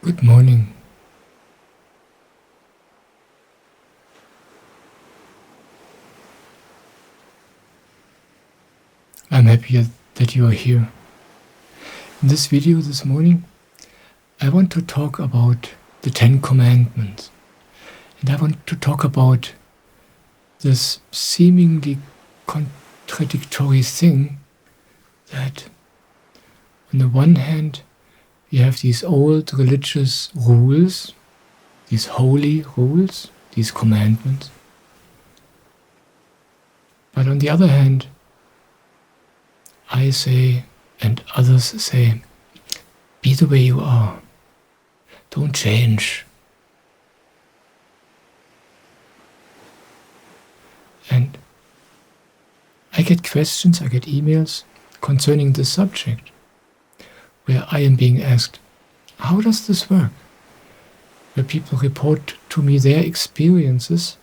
Good morning. I'm happy that you are here. In this video this morning, I want to talk about the Ten Commandments. And I want to talk about this seemingly contradictory thing that on the one hand, we have these old religious rules, these holy rules, these commandments. But on the other hand, I say, and others say, be the way you are. Don't change. And I get questions, I get emails concerning this subject, where I am being asked, how does this work? Where people report to me their experiences,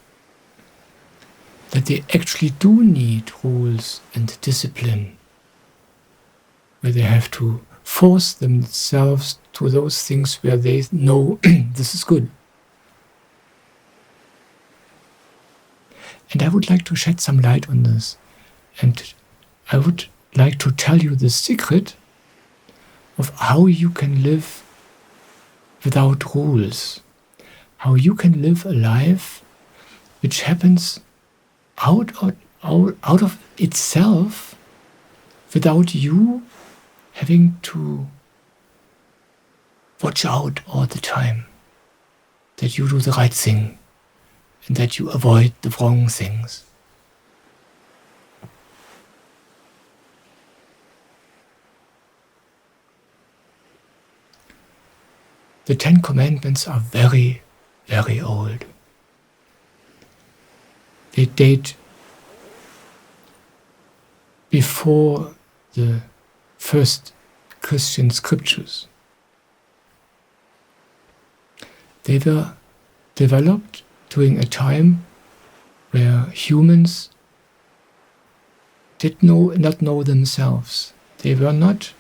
that they actually do need rules and discipline, where they have to force themselves to those things where they know this is good. And I would like to shed some light on this. And I would like to tell you the secret of how you can live without rules. How you can live a life which happens out of itself without you having to watch out all the time that you do the right thing and that you avoid the wrong things. The Ten Commandments are very, very old. They date before the first Christian scriptures. They were developed during a time where humans did not know themselves. They were not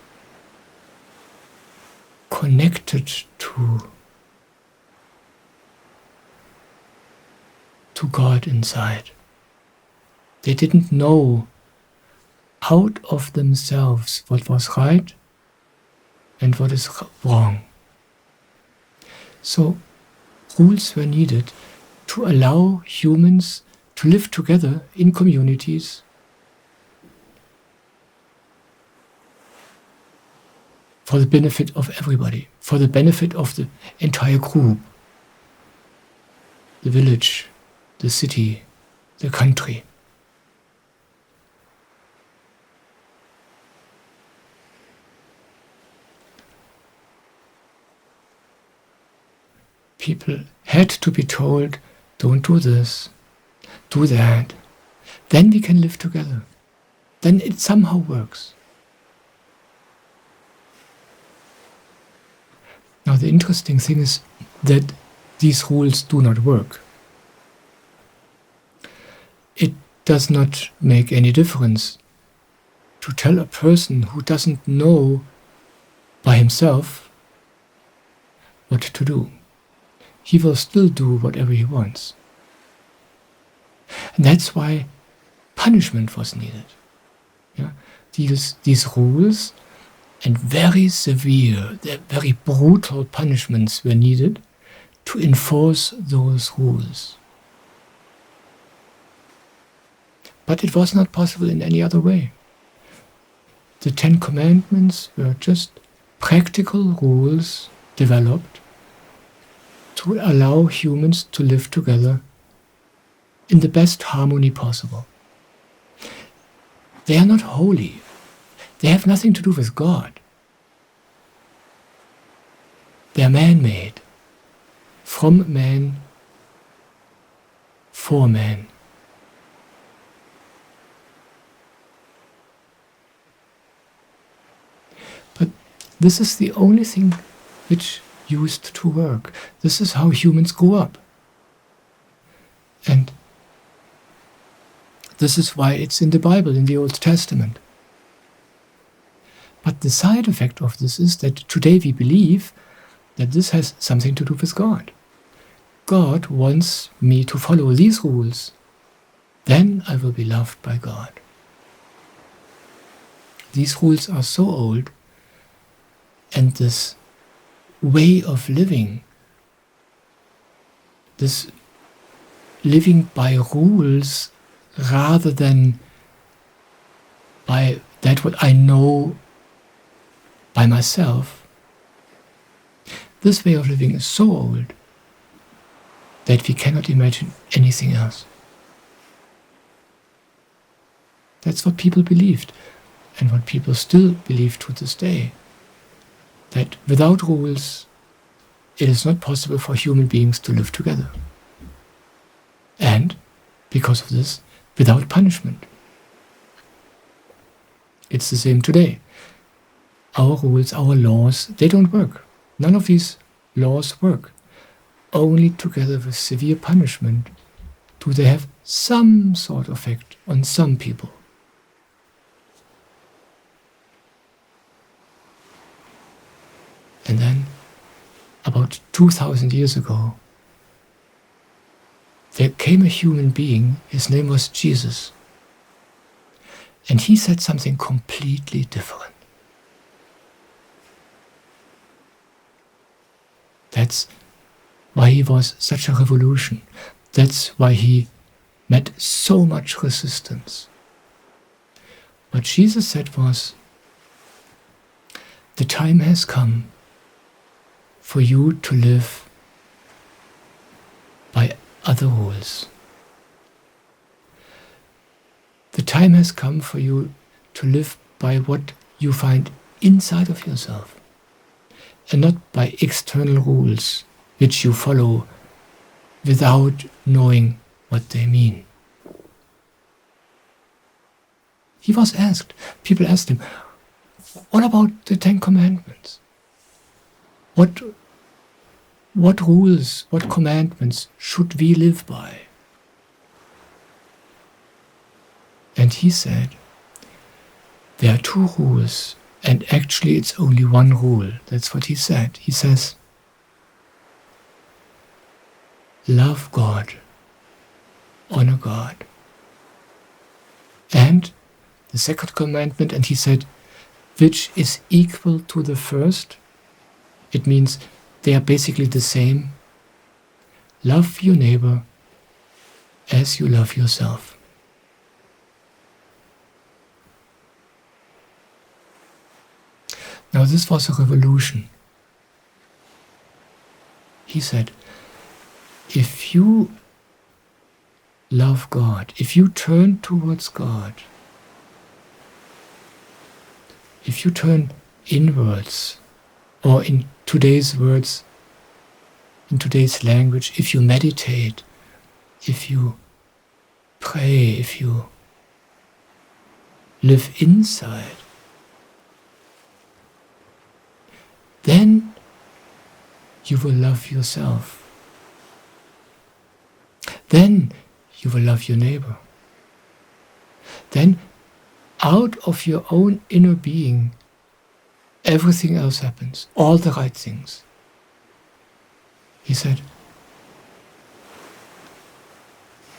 connected to God inside. They didn't know out of themselves what was right and what is wrong. So rules were needed to allow humans to live together in communities, for the benefit of everybody, for the benefit of the entire group, the village, the city, the country. People had to be told, don't do this, do that. Then we can live together. Then it somehow works. Now the interesting thing is that these rules do not work. It does not make any difference to tell a person who doesn't know by himself what to do. He will still do whatever he wants. And that's why punishment was needed. Yeah? These rules and very severe, very brutal punishments were needed to enforce those rules. But it was not possible in any other way. The Ten Commandments were just practical rules developed to allow humans to live together in the best harmony possible. They are not holy. They have nothing to do with God. They are man-made, from man, for man. But this is the only thing which used to work. This is how humans grew up. And this is why it's in the Bible, in the Old Testament. But the side effect of this is that today we believe that this has something to do with God. God wants me to follow these rules. Then I will be loved by God. These rules are so old, and this way of living, this living by rules rather than by that what I know by myself, this way of living is so old that we cannot imagine anything else. That's what people believed, and what people still believe to this day, that without rules it is not possible for human beings to live together. And, because of this, without punishment. It's the same today. Our rules, our laws, they don't work. None of these laws work. Only together with severe punishment do they have some sort of effect on some people. And then, about 2,000 years ago, there came a human being, his name was Jesus, and he said something completely different. That's why he was such a revolution. That's why he met so much resistance. What Jesus said was, the time has come for you to live by other rules. The time has come for you to live by what you find inside of yourself, and not by external rules which you follow without knowing what they mean. He was asked, people asked him, what about the Ten Commandments? What rules, what commandments should we live by? And he said, there are two rules, and actually it's only one rule. That's what he said. He says, love God, honor God. And the second commandment, and he said, which is equal to the first. It means they are basically the same. Love your neighbor as you love yourself. Now this was a revolution. He said, if you love God, if you turn towards God, if you turn inwards, or in today's words, in today's language, if you meditate, if you pray, if you live inside, then you will love yourself. Then you will love your neighbor. Then out of your own inner being, everything else happens, all the right things. He said,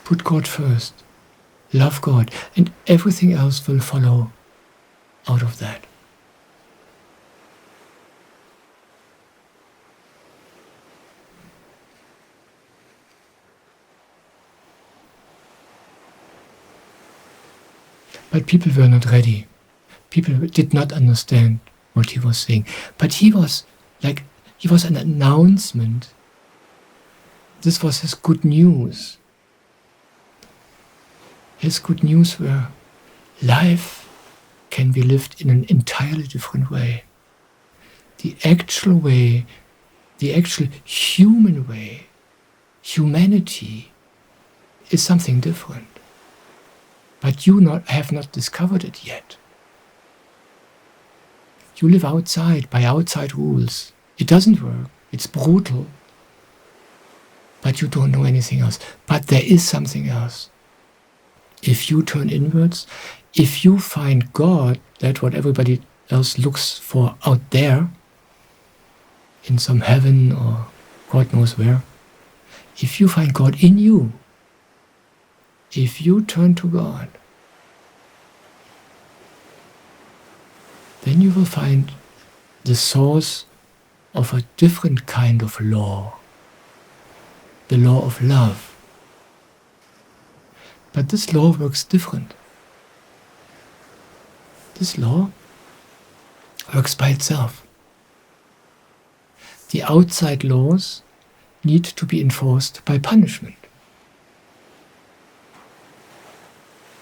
put God first, love God, and everything else will follow out of that. But people were not ready. People did not understand what he was saying. But he was an announcement. This was his good news. His good news were life can be lived in an entirely different way. The actual way, the actual human way, humanity is something different. But you have not discovered it yet. You live outside, by outside rules. It doesn't work. It's brutal. But you don't know anything else. But there is something else. If you turn inwards, if you find God, that's what everybody else looks for out there, in some heaven or God knows where. If you find God in you, if you turn to God, then you will find the source of a different kind of law, the law of love. But this law works different. This law works by itself. The outside laws need to be enforced by punishment.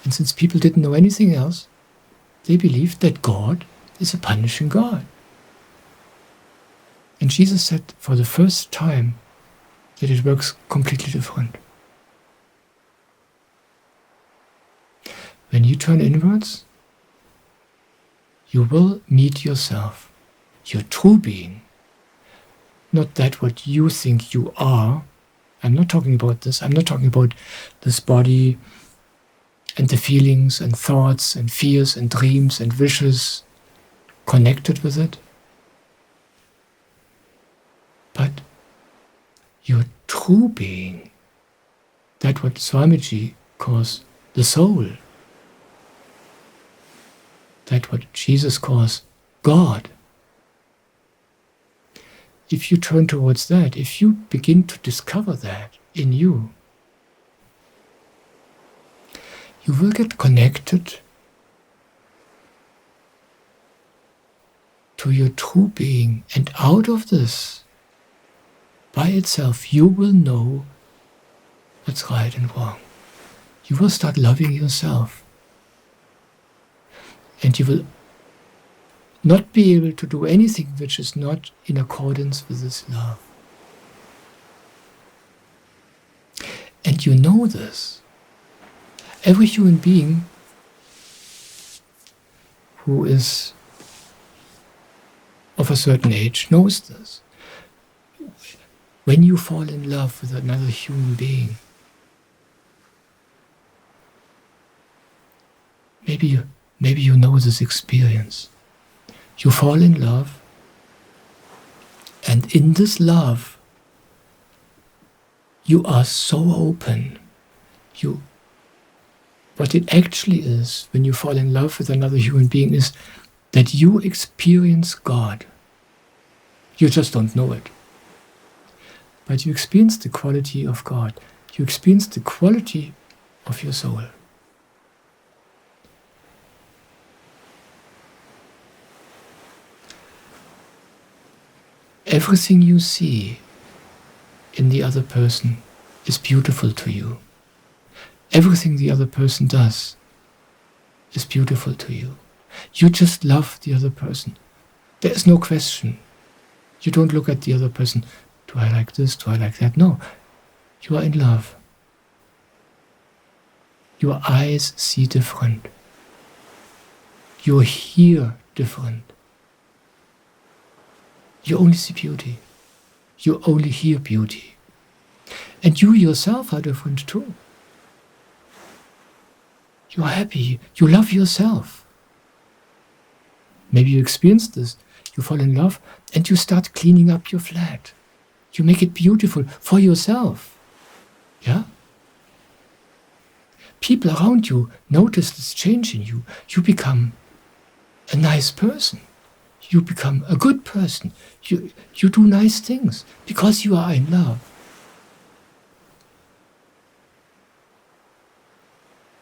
And since people didn't know anything else, they believed that God is a punishing God. And Jesus said for the first time that it works completely different. When you turn inwards, you will meet yourself, your true being, not that what you think you are. I'm not talking about this. I'm not talking about this body and the feelings and thoughts and fears and dreams and wishes connected with it. But your true being, that what Swamiji calls the soul, that what Jesus calls God. If you turn towards that, if you begin to discover that in you, you will get connected to your true being, and out of this, by itself, you will know what's right and wrong. You will start loving yourself. And you will not be able to do anything which is not in accordance with this love. And you know this. Every human being who is of a certain age knows this. When you fall in love with another human being, maybe you know this experience. You fall in love, and in this love, you are so open. What it actually is, when you fall in love with another human being, is that you experience God. You just don't know it. But you experience the quality of God. You experience the quality of your soul. Everything you see in the other person is beautiful to you. Everything the other person does is beautiful to you. You just love the other person. There is no question. You don't look at the other person, do I like this, do I like that? No, you are in love. Your eyes see different. You hear different. You only see beauty. You only hear beauty. And you yourself are different too. You are happy. You love yourself. Maybe you experience this. You fall in love and you start cleaning up your flat. You make it beautiful for yourself. Yeah? People around you notice this change in you. You become a nice person. You become a good person. You do nice things because you are in love.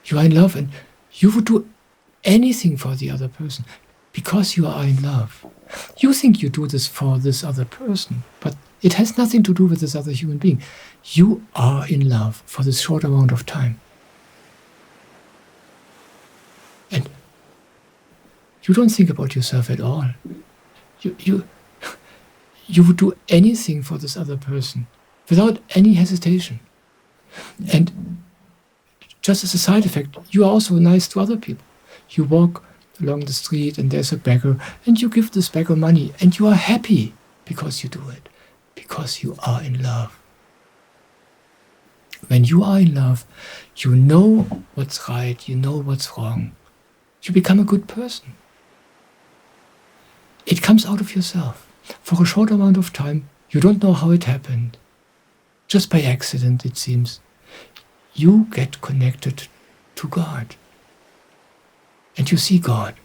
You are in love and you would do anything for the other person because you are in love. You think you do this for this other person, but it has nothing to do with this other human being. You are in love for this short amount of time. And you don't think about yourself at all. You would do anything for this other person without any hesitation. And just as a side effect, you are also nice to other people. You walk along the street and there's a beggar and you give this beggar money and you are happy because you do it, because you are in love. When you are in love, you know what's right, you know what's wrong. You become a good person. It comes out of yourself. For a short amount of time, you don't know how it happened. Just by accident, it seems. You get connected to God. And you see God.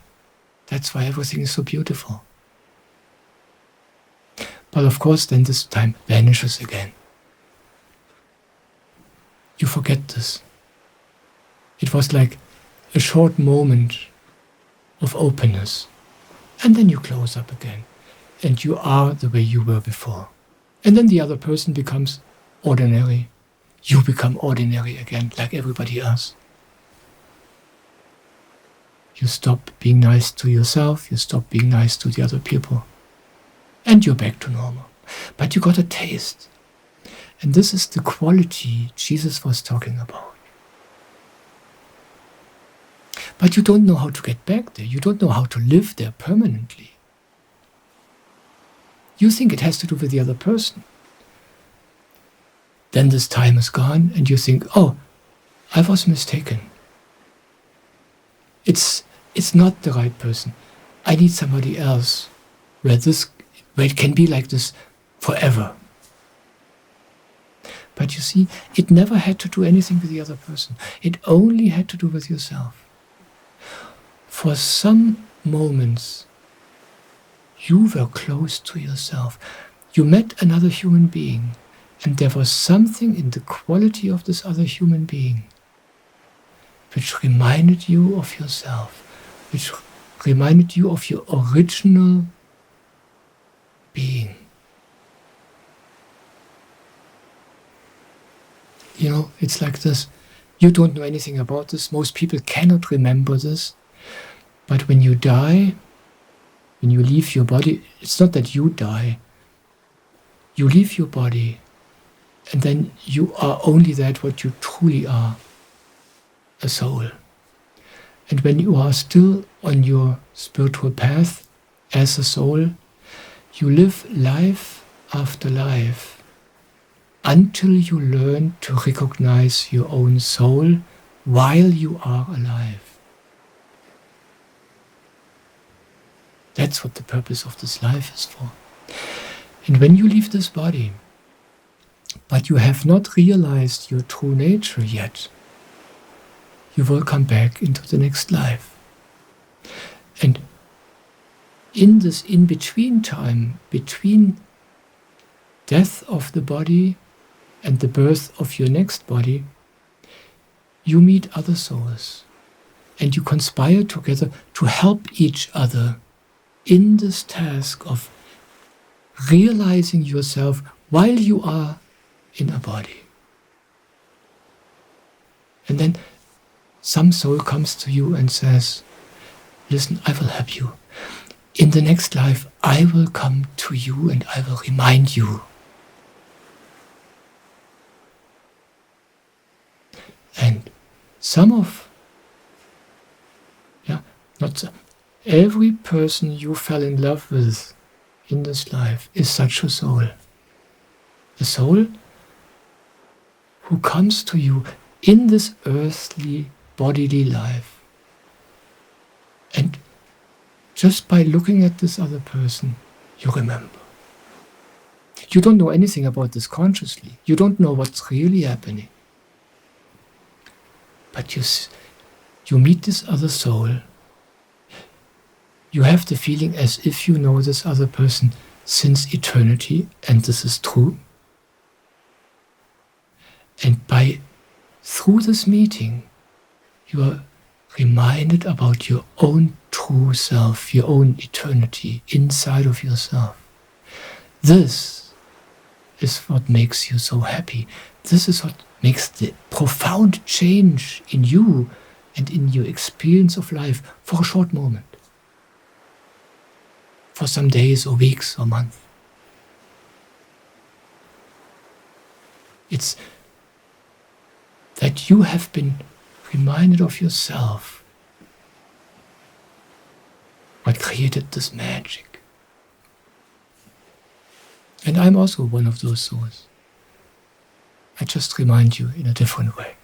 That's why everything is so beautiful. But of course, then this time vanishes again. You forget this. It was like a short moment of openness. And then you close up again. And you are the way you were before. And then the other person becomes ordinary. You become ordinary again, like everybody else. You stop being nice to yourself, you stop being nice to the other people. And you're back to normal. But you got a taste. And this is the quality Jesus was talking about. But you don't know how to get back there. You don't know how to live there permanently. You think it has to do with the other person. Then this time is gone and you think, oh, I was mistaken. It's not the right person. I need somebody else where it can be like this forever. But you see, it never had to do anything with the other person. It only had to do with yourself. For some moments, you were close to yourself. You met another human being, and there was something in the quality of this other human being which reminded you of yourself, which reminded you of your original being. You know, it's like this. You don't know anything about this. Most people cannot remember this. But when you die, when you leave your body, it's not that you die. You leave your body, and then you are only that what you truly are, a soul. And when you are still on your spiritual path as a soul, you live life after life until you learn to recognize your own soul while you are alive. That's what the purpose of this life is for. And when you leave this body, but you have not realized your true nature yet, you will come back into the next life. And in this in-between time, between death of the body and the birth of your next body, you meet other souls. And you conspire together to help each other in this task of realizing yourself while you are in a body. And then some soul comes to you and says, listen, I will help you. In the next life, I will come to you and I will remind you. And every person you fell in love with in this life is such a soul. A soul who comes to you in this earthly, bodily life. And just by looking at this other person, you remember. You don't know anything about this consciously. You don't know what's really happening. But you meet this other soul. You have the feeling as if you know this other person since eternity, and this is true. And through this meeting, you are reminded about your own true self, your own eternity inside of yourself. This is what makes you so happy. This is what makes the profound change in you and in your experience of life for a short moment. For some days or weeks or months. It's that you have been reminded of yourself. What created this magic. And I'm also one of those souls. I just remind you in a different way.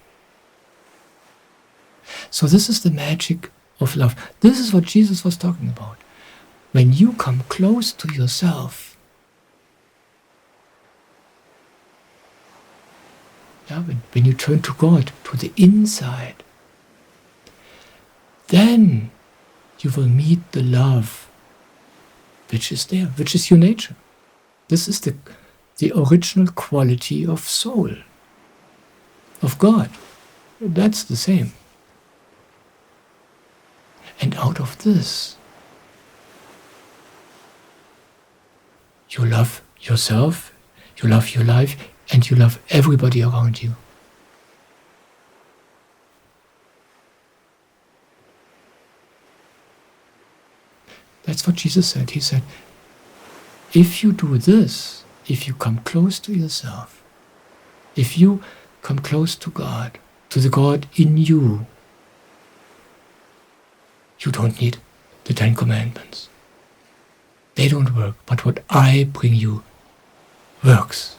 So this is the magic of love. This is what Jesus was talking about. when you come close to yourself, when you turn to God, to the inside, then you will meet the love which is there, which is your nature. This is the original quality of soul, of God. That's the same. And out of this, you love yourself, you love your life, and you love everybody around you. That's what Jesus said. He said, if you do this, if you come close to yourself, if you come close to God, to the God in you, you don't need the 10 Commandments. They don't work, but what I bring you works.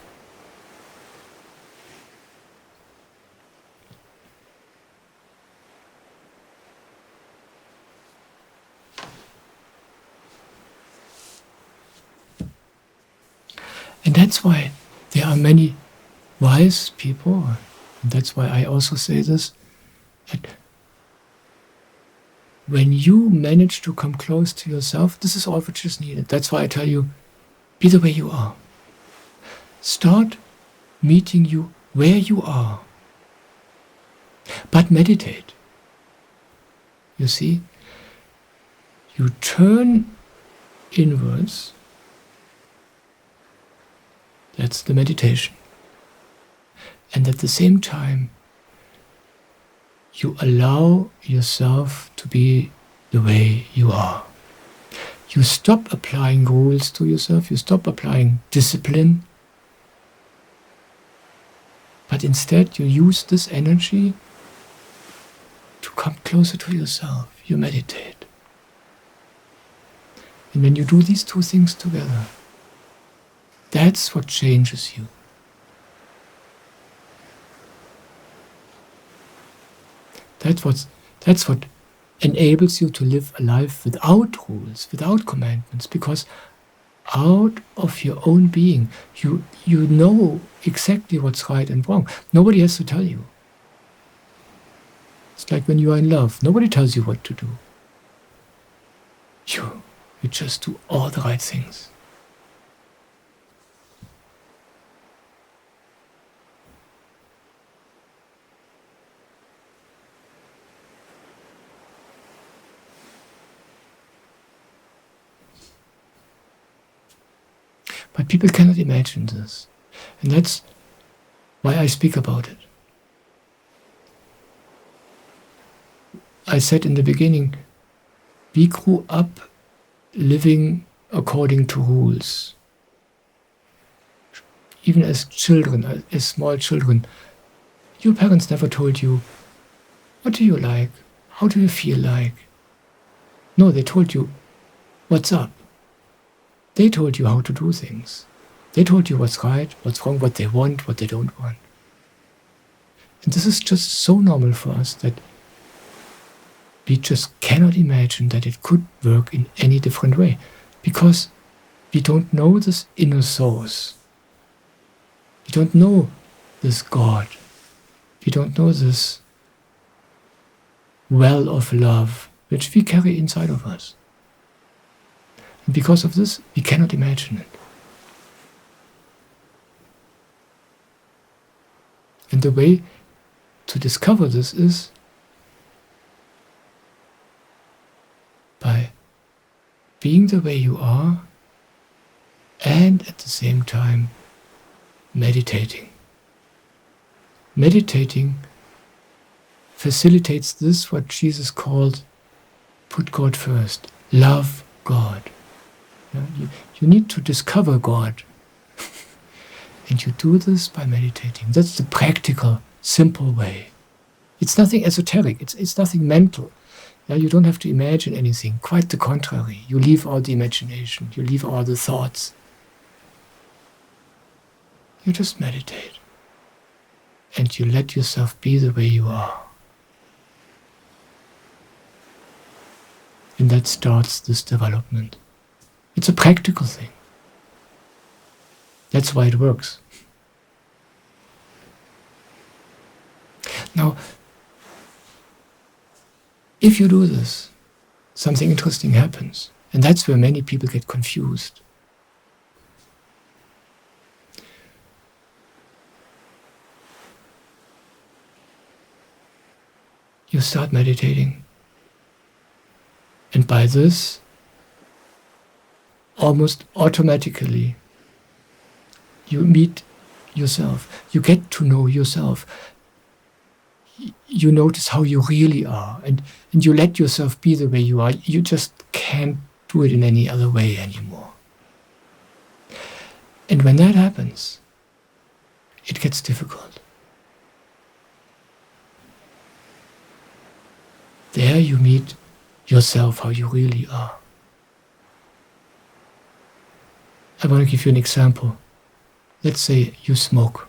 And that's why there are many wise people, and that's why I also say this, that when you manage to come close to yourself, this is all which is needed. That's why I tell you, be the way you are. Start meeting you where you are. But meditate. You see, you turn inwards. That's the meditation. And at the same time, you allow yourself to be the way you are. You stop applying rules to yourself, you stop applying discipline, but instead you use this energy to come closer to yourself. You meditate. And when you do these two things together, that's what changes you. That's what enables you to live a life without rules, without commandments, because out of your own being, you know exactly what's right and wrong. Nobody has to tell you. It's like when you are in love. Nobody tells you what to do. You just do all the right things. But people cannot imagine this. And that's why I speak about it. I said in the beginning, we grew up living according to rules. Even as children, as small children, your parents never told you, what do you like? How do you feel like? No, they told you, what's up? They told you how to do things. They told you what's right, what's wrong, what they want, what they don't want. And this is just so normal for us that we just cannot imagine that it could work in any different way, because we don't know this inner source. We don't know this God. We don't know this well of love which we carry inside of us. And because of this, we cannot imagine it. And the way to discover this is by being the way you are and at the same time meditating. Meditating facilitates this, what Jesus called put God first, love God. You need to discover God. And you do this by meditating. That's the practical, simple way. It's nothing esoteric. It's nothing mental. You don't have to imagine anything. Quite the contrary. You leave all the imagination. You leave all the thoughts. You just meditate. And you let yourself be the way you are. And that starts this development It's a practical thing. That's why it works. Now, if you do this, something interesting happens. And that's where many people get confused. You start meditating. And by this, almost automatically, you meet yourself. You get to know yourself. You notice how you really are. And you let yourself be the way you are. You just can't do it in any other way anymore. And when that happens, it gets difficult. There you meet yourself, how you really are. I want to give you an example. Let's say you smoke,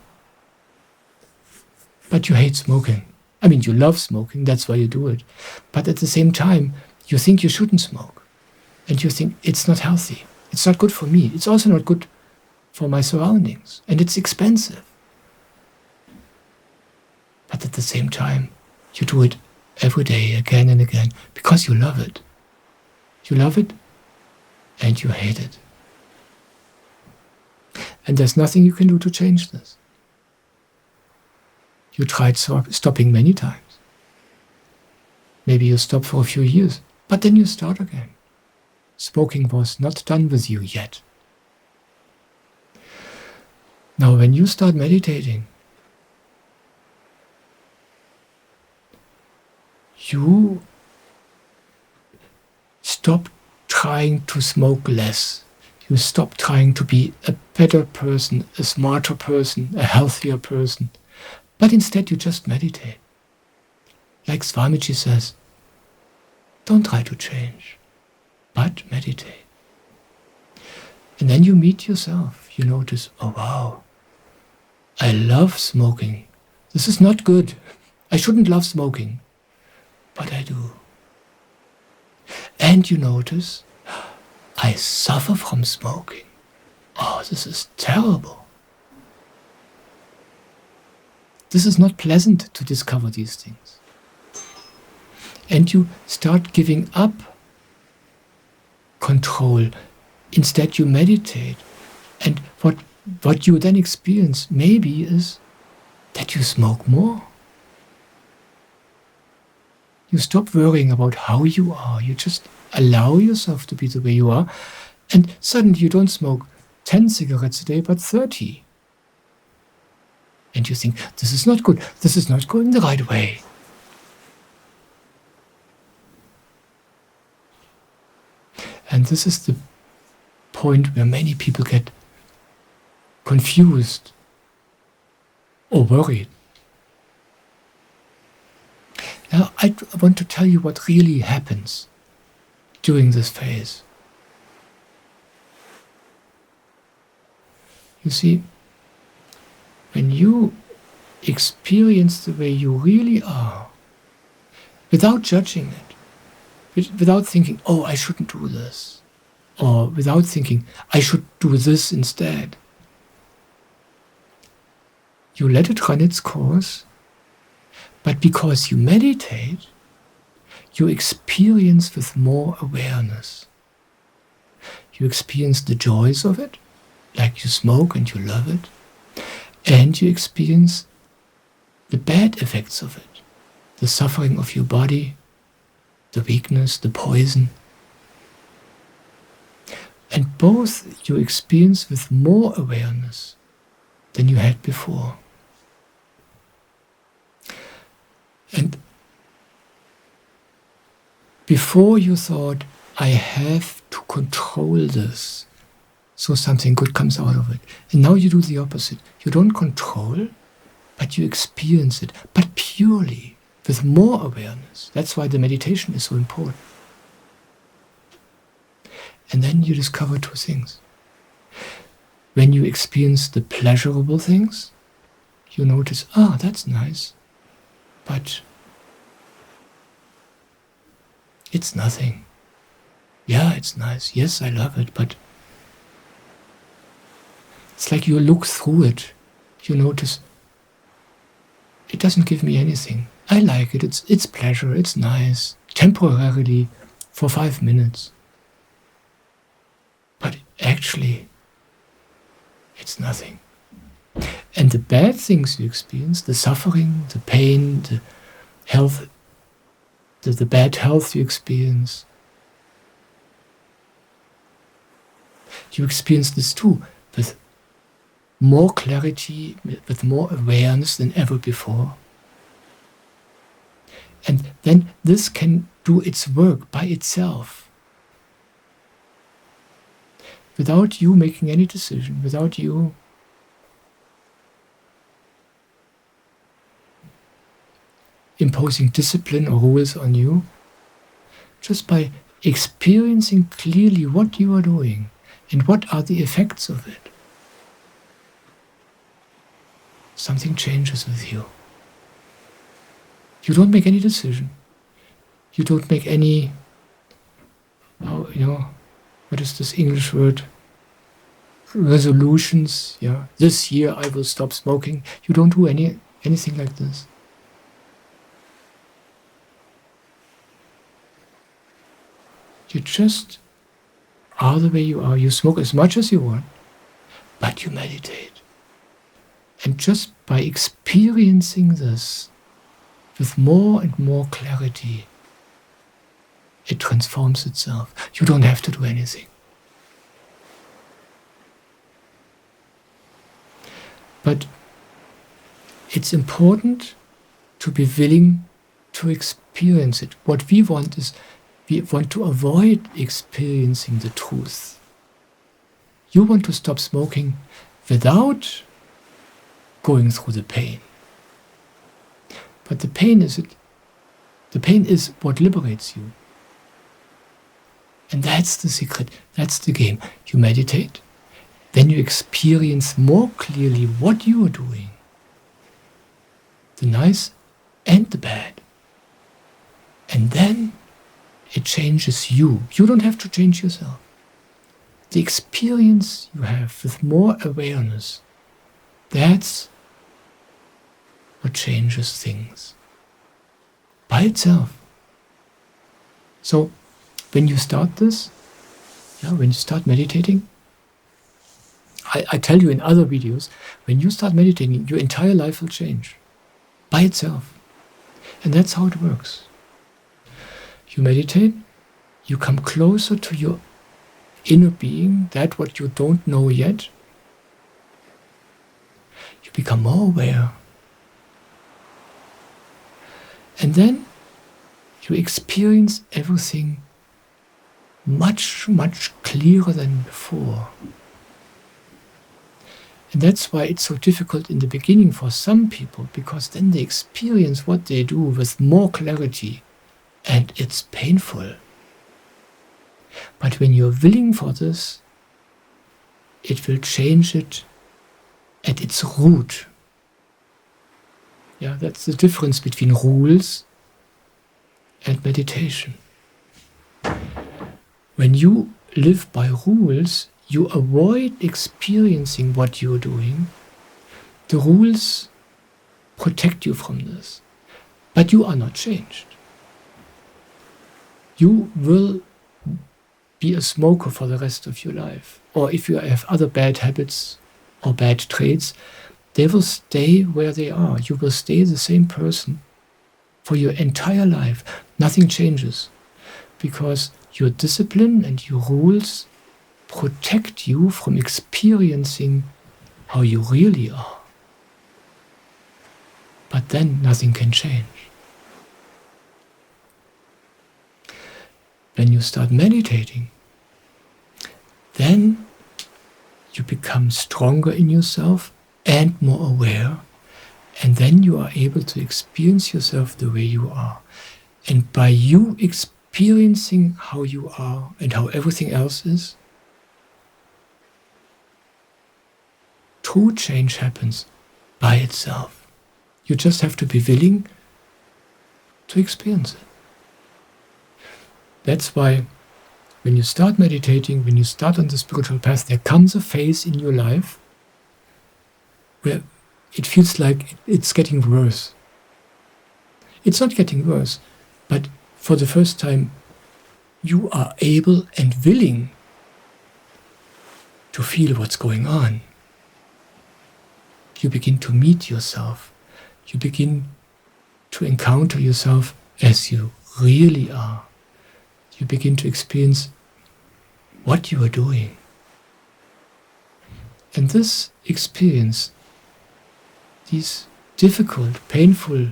but you hate smoking. I mean, you love smoking, that's why you do it. But at the same time, you think you shouldn't smoke. And you think it's not healthy. It's not good for me. It's also not good for my surroundings. And it's expensive. But at the same time, you do it every day, again and again, because you love it. You love it, and you hate it. And there's nothing you can do to change this. You tried stopping many times. Maybe you stop for a few years, but then you start again. Smoking was not done with you yet. Now, when you start meditating, you stop trying to smoke less. You stop trying to be a better person, a smarter person, a healthier person. But instead you just meditate. Like Swamiji says, don't try to change, but meditate. And then you meet yourself. You notice, oh wow, I love smoking. This is not good. I shouldn't love smoking, but I do. And you notice, I suffer from smoking. Oh, this is terrible. This is not pleasant to discover these things. And you start giving up control. Instead you meditate. And what you then experience maybe is that you smoke more. You stop worrying about how you are. You just allow yourself to be the way you are. And suddenly you don't smoke 10 cigarettes a day, but 30. And you think, this is not good. This is not going the right way. And this is the point where many people get confused or worried. Now, I want to tell you what really happens during this phase. You see, when you experience the way you really are, without judging it, without thinking, oh, I shouldn't do this, or without thinking, I should do this instead, you let it run its course, but because you meditate, you experience with more awareness. You experience the joys of it, like you smoke and you love it, and you experience the bad effects of it, the suffering of your body, the weakness, the poison. And both you experience with more awareness than you had before. And before you thought, I have to control this so something good comes out of it. And now you do the opposite. You don't control, but you experience it, but purely, with more awareness. That's why the meditation is so important. And then you discover two things. When you experience the pleasurable things, you notice, that's nice, but it's nothing. Yeah, it's nice. Yes, I love it, but it's like you look through it. You notice it doesn't give me anything. I like it. It's pleasure. It's nice. Temporarily, for 5 minutes. But actually, it's nothing. And the bad things you experience, the suffering, the pain, the health, the bad health you experience, you experience this too, with more clarity, with more awareness than ever before. And then this can do its work by itself, without you making any decision, without you imposing discipline or rules on you, just by experiencing clearly what you are doing and what are the effects of it. Something changes with you. You don't make any decision. You don't make any, what is this English word? Resolutions. Yeah, this year I will stop smoking. You don't do anything like this. You just are the way you are. You smoke as much as you want, but you meditate. And just by experiencing this with more and more clarity, it transforms itself. You don't have to do anything. But it's important to be willing to experience it. What we want is, we want to avoid experiencing the truth. You want to stop smoking without going through the pain. But the pain is what liberates you. And that's the secret, that's the game. You meditate, then you experience more clearly what you are doing, the nice and the bad. And then it changes you. You don't have to change yourself. The experience you have with more awareness, that's what changes things by itself. So when you start this, when you start meditating, I tell you in other videos, when you start meditating, your entire life will change by itself. And that's how it works. You meditate, you come closer to your inner being, that what you don't know yet. You become more aware. And then you experience everything much, much clearer than before. And that's why it's so difficult in the beginning for some people, because then they experience what they do with more clarity, and it's painful. But when you're willing for this, it will change it at its root. Yeah, that's the difference between rules and meditation. When you live by rules, you avoid experiencing what you're doing. The rules protect you from this, but you are not changed. You will be a smoker for the rest of your life. Or if you have other bad habits or bad traits, they will stay where they are. You will stay the same person for your entire life. Nothing changes, because your discipline and your rules protect you from experiencing how you really are. But then nothing can change. When you start meditating, then you become stronger in yourself and more aware, and then you are able to experience yourself the way you are. And by you experiencing how you are and how everything else is, true change happens by itself. You just have to be willing to experience it. That's why when you start meditating, when you start on the spiritual path, there comes a phase in your life where it feels like it's getting worse. It's not getting worse, but for the first time, you are able and willing to feel what's going on. You begin to meet yourself. You begin to encounter yourself as you really are. You begin to experience what you are doing. And this experience, these difficult, painful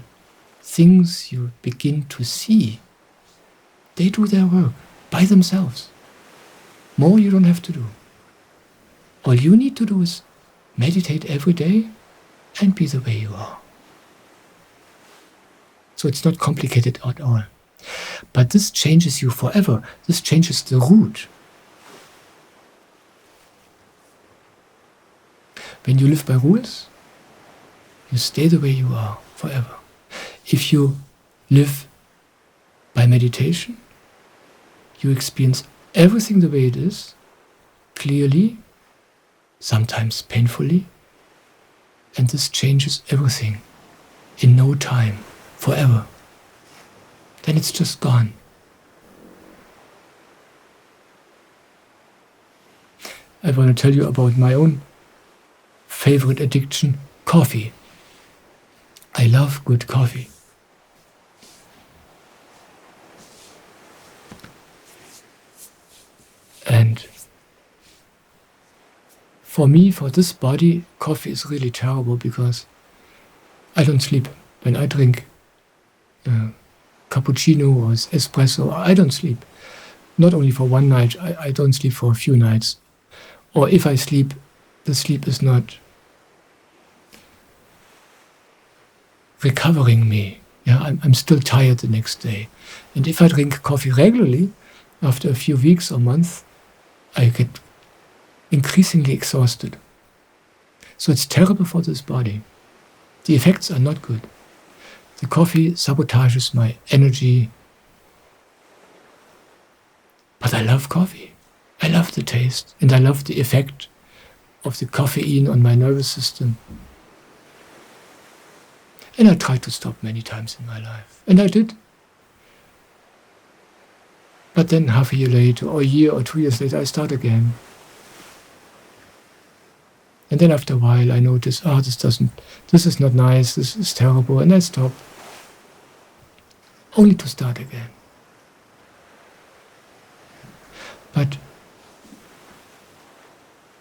things you begin to see, they do their work by themselves. More you don't have to do. All you need to do is meditate every day and be the way you are. So it's not complicated at all. But this changes you forever. This changes the root. When you live by rules, you stay the way you are forever. If you live by meditation, you experience everything the way it is, clearly, sometimes painfully, and this changes everything in no time, forever. Then it's just gone. I want to tell you about my own favorite addiction, coffee. I love good coffee. And for me, for this body, coffee is really terrible because I don't sleep. When I drink cappuccino or espresso, I don't sleep. Not only for one night, I don't sleep for a few nights. Or if I sleep, the sleep is not recovering me. Yeah, I'm still tired the next day. And if I drink coffee regularly, after a few weeks or months, I get increasingly exhausted. So it's terrible for this body. The effects are not good. The coffee sabotages my energy. But I love coffee. I love the taste, and I love the effect of the caffeine on my nervous system. And I tried to stop many times in my life. And I did. But then half a year later, or a year or 2 years later, I start again. And then after a while, I notice, this is not nice, this is terrible, and I stop. Only to start again. But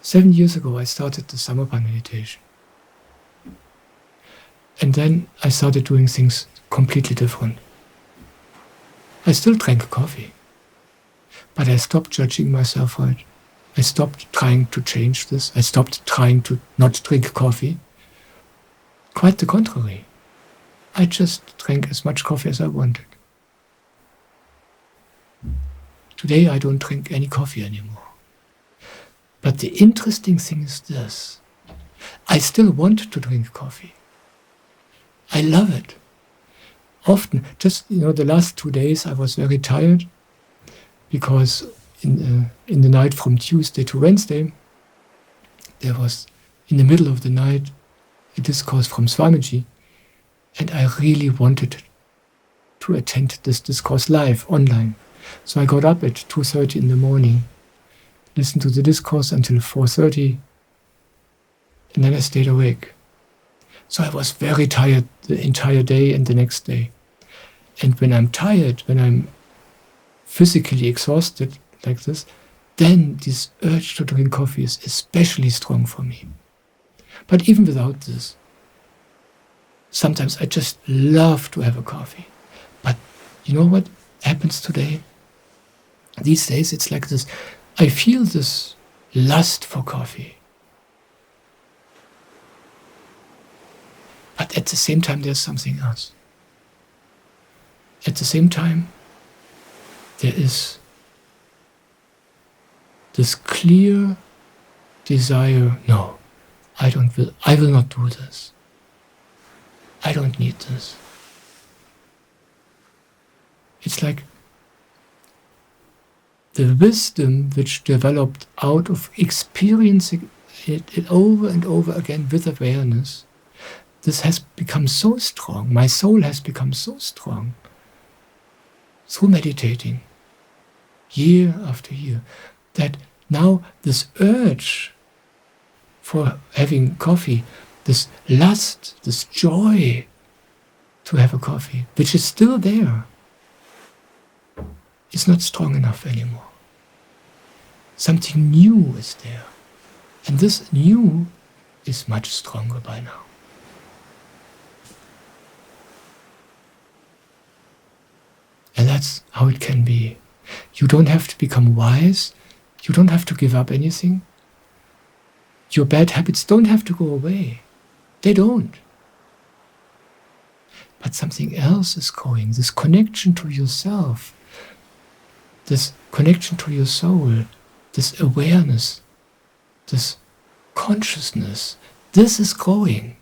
7 years ago, I started the Samarpan meditation. And then I started doing things completely different. I still drank coffee, but I stopped judging myself for it. I stopped trying to change this. I stopped trying to not drink coffee. Quite the contrary. I just drank as much coffee as I wanted. Today I don't drink any coffee anymore. But the interesting thing is this. I still want to drink coffee. I love it. Often, just the last 2 days I was very tired because in the night from Tuesday to Wednesday, there was in the middle of the night a discourse from Swamiji, and I really wanted to attend this discourse live, online. So I got up at 2:30 in the morning, listened to the discourse until 4:30, and then I stayed awake. So I was very tired the entire day and the next day. And when I'm tired, when I'm physically exhausted like this, then this urge to drink coffee is especially strong for me. But even without this, sometimes I just love to have a coffee. But you know what happens today? These days it's like this. I feel this lust for coffee. But at the same time, there's something else. At the same time, there is this clear desire, no, I will not do this. I don't need this. It's like the wisdom which developed out of experiencing it over and over again with awareness, this has become so strong, my soul has become so strong through meditating year after year, that now this urge for having coffee, this lust, this joy to have a coffee, which is still there, is not strong enough anymore. Something new is there. And this new is much stronger by now. And that's how it can be. You don't have to become wise. You don't have to give up anything. Your bad habits don't have to go away. They don't. But something else is going. This connection to yourself, this connection to your soul, this awareness, this consciousness, this is growing.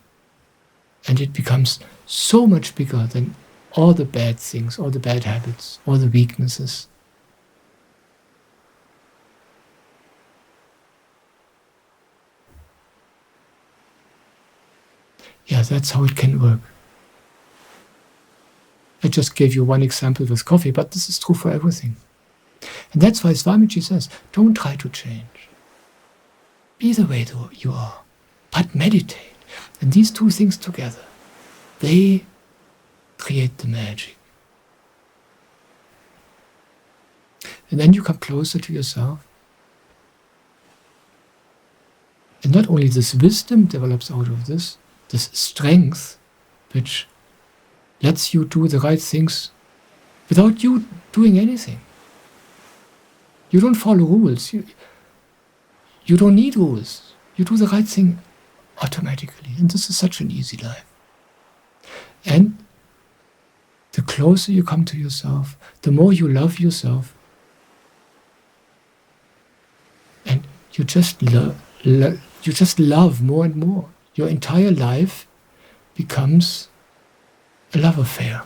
And it becomes so much bigger than all the bad things, all the bad habits, all the weaknesses. Yeah, that's how it can work. I just gave you one example with coffee, but this is true for everything. And that's why Swamiji says, don't try to change. Be the way you are, but meditate. And these two things together, they create the magic. And then you come closer to yourself. And not only this wisdom develops out of this strength, which lets you do the right things without you doing anything. You don't follow rules. You don't need rules. You do the right thing automatically. And this is such an easy life. And the closer you come to yourself, the more you love yourself. And you just love more and more. Your entire life becomes a love affair.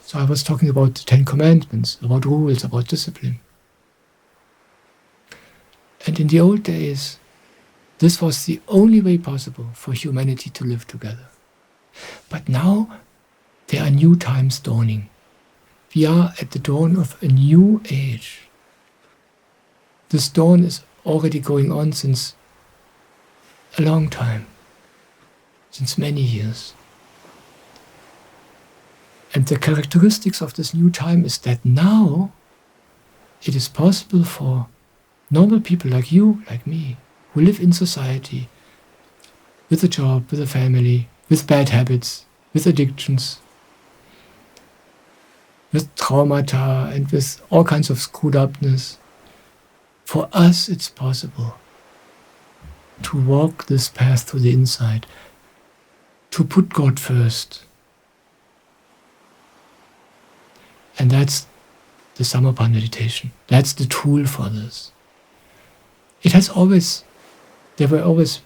So I was talking about the Ten Commandments, about rules, about discipline. And in the old days, this was the only way possible for humanity to live together. But now, there are new times dawning. We are at the dawn of a new age. This dawn is already going on since a long time, since many years. And the characteristics of this new time is that now it is possible for normal people like you, like me, who live in society, with a job, with a family, with bad habits, with addictions, with traumata and with all kinds of screwed upness. For us it's possible to walk this path to the inside, to put God first. And that's the Samarpa meditation. That's the tool for this. There were always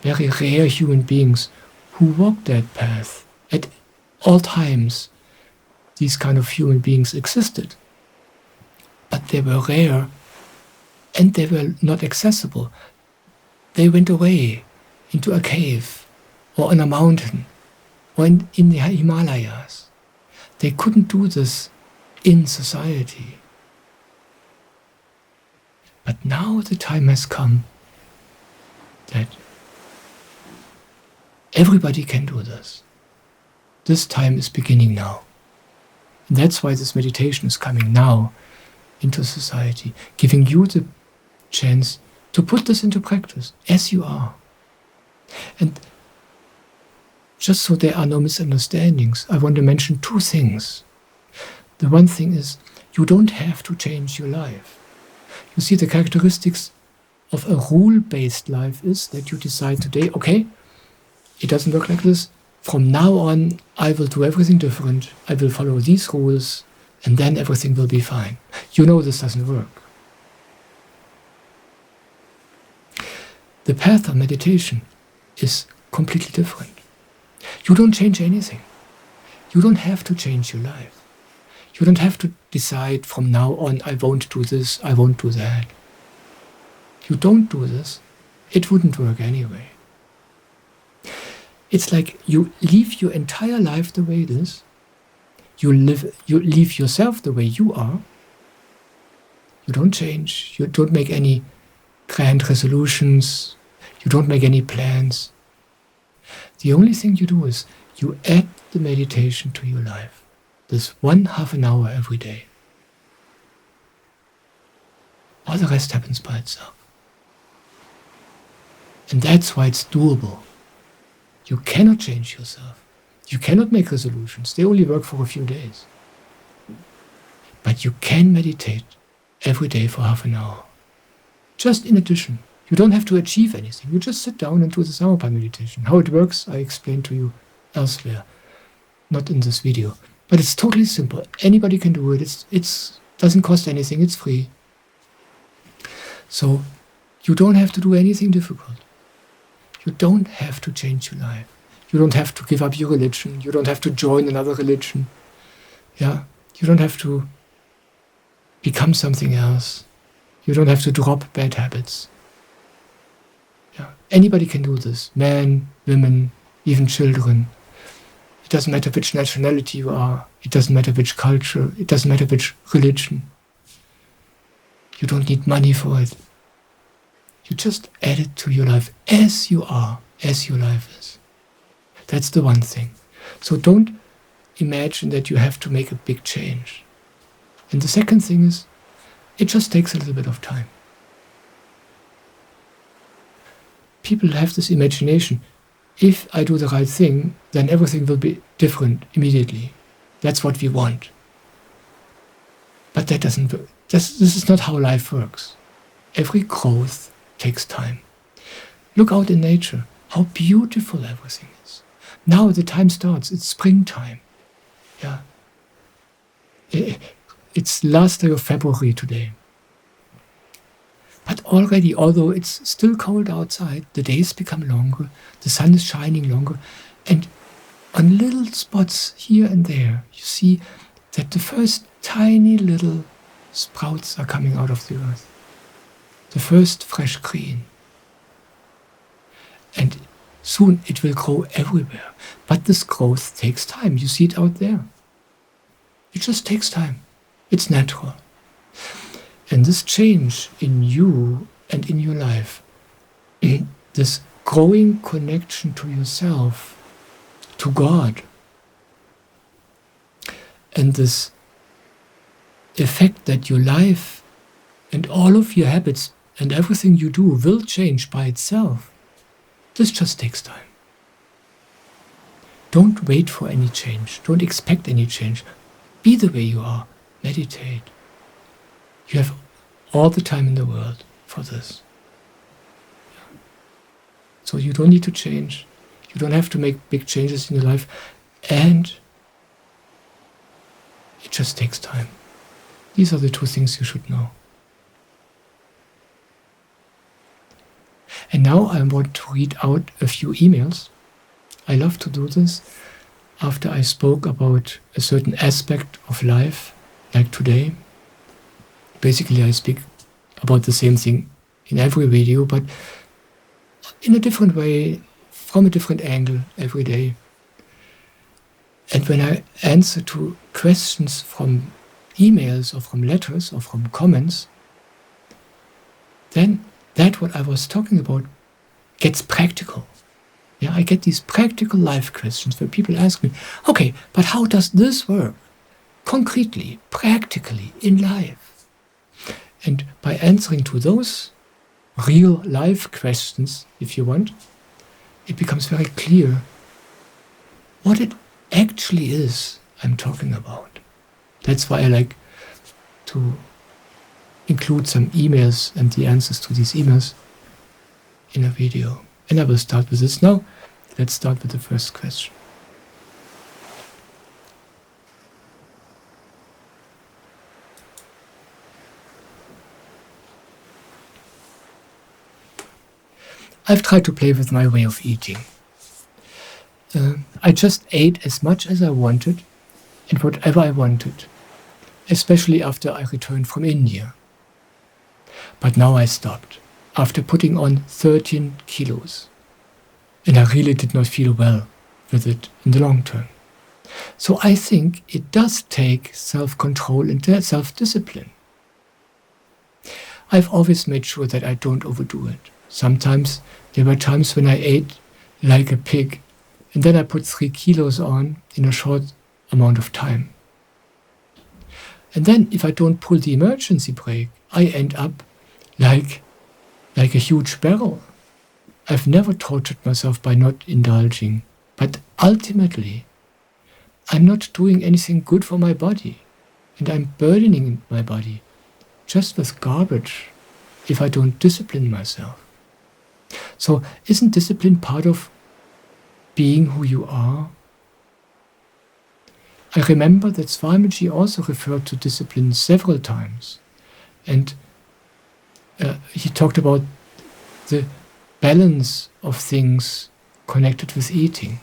very rare human beings who walked that path. At all times, these kind of human beings existed. But they were rare and they were not accessible. They went away into a cave or on a mountain or in the Himalayas. They couldn't do this in society. But now the time has come that everybody can do this. This time is beginning now. And that's why this meditation is coming now into society, giving you the chance to put this into practice as you are. And just so there are no misunderstandings, I want to mention two things. The one thing is, you don't have to change your life. You see, the characteristics of a rule-based life is that you decide today, okay, it doesn't work like this. From now on, I will do everything different. I will follow these rules, and then everything will be fine. You know this doesn't work. the path of meditation is completely different. You don't change anything. You don't have to change your life. You don't have to decide from now on, I won't do this, I won't do that. You don't do this, it wouldn't work anyway. It's like you leave your entire life the way it is. You leave yourself the way you are. You don't change. You don't make any grand resolutions. You don't make any plans. The only thing you do is you add the meditation to your life. This 1/2 an hour every day. All the rest happens by itself. And that's why it's doable. You cannot change yourself. You cannot make resolutions. They only work for a few days. But you can meditate every day for 1/2 an hour. Just in addition. You don't have to achieve anything. You just sit down and do the Samatha meditation. How it works, I explained to you elsewhere. Not in this video. But it's totally simple. Anybody can do it. It doesn't cost anything. It's free. So you don't have to do anything difficult. You don't have to change your life. You don't have to give up your religion. You don't have to join another religion. Yeah, you don't have to become something else. You don't have to drop bad habits. Yeah, anybody can do this. Men, women, even children. It doesn't matter which nationality you are. It doesn't matter which culture. It doesn't matter which religion. You don't need money for it. You just add it to your life as you are, as your life is. That's the one thing. So don't imagine that you have to make a big change. And the second thing is, it just takes a little bit of time. People have this imagination. If I do the right thing, then everything will be different immediately. That's what we want. But that doesn't work. This is not how life works. Every growth takes time. Look out in nature, how beautiful everything is. Now the time starts, it's springtime. Yeah. It's last day of February today. But already, although it's still cold outside, the days become longer, the sun is shining longer, and on little spots here and there, you see that the first tiny little sprouts are coming out of the earth. The first fresh green. And soon it will grow everywhere. But this growth takes time. You see it out there. It just takes time. It's natural. And this change in you and in your life, this growing connection to yourself, to God, and this effect that your life and all of your habits and everything you do will change by itself, this just takes time. Don't wait for any change. Don't expect any change. Be the way you are. Meditate. You have all the time in the world for this. So you don't need to change. You don't have to make big changes in your life. And it just takes time. These are the two things you should know. And now I want to read out a few emails. I love to do this after I spoke about a certain aspect of life, like today. Basically, I speak about the same thing in every video, but in a different way, from a different angle every day. And when I answer to questions from emails or from letters or from comments, then that what I was talking about gets practical. Yeah, I get these practical life questions where people ask me, okay, but how does this work? Concretely, practically, in life. And by answering to those real life questions, if you want, it becomes very clear what it actually is I'm talking about. That's why I like to include some emails and the answers to these emails in a video. And I will start with this now. Let's start with the first question. I've tried to play with my way of eating. I just ate as much as I wanted and whatever I wanted, especially after I returned from India. But now I stopped, after putting on 13 kilos. And I really did not feel well with it in the long term. So I think it does take self-control and self-discipline. I've always made sure that I don't overdo it. Sometimes there were times when I ate like a pig, and then I put 3 kilos on in a short amount of time. And then if I don't pull the emergency brake, I end up like a huge barrel. I've never tortured myself by not indulging, but ultimately I'm not doing anything good for my body, and I'm burdening my body just with garbage if I don't discipline myself. So isn't discipline part of being who you are? I remember that Swamiji also referred to discipline several times, and he talked about the balance of things connected with eating.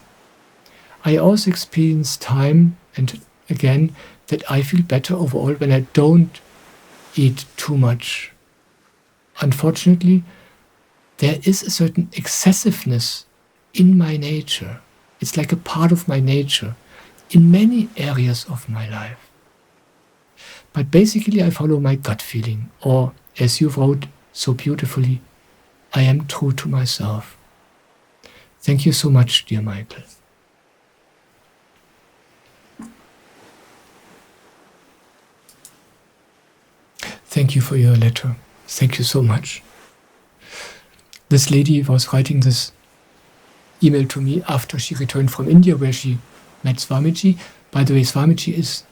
I also experience time and again that I feel better overall when I don't eat too much. Unfortunately, there is a certain excessiveness in my nature. It's like a part of my nature in many areas of my life. But basically I follow my gut feeling, or as you wrote so beautifully, I am true to myself. Thank you so much, dear Michael. Thank you for your letter. Thank you so much. This lady was writing this email to me after she returned from India, where she met Swamiji. By the way, Swamiji is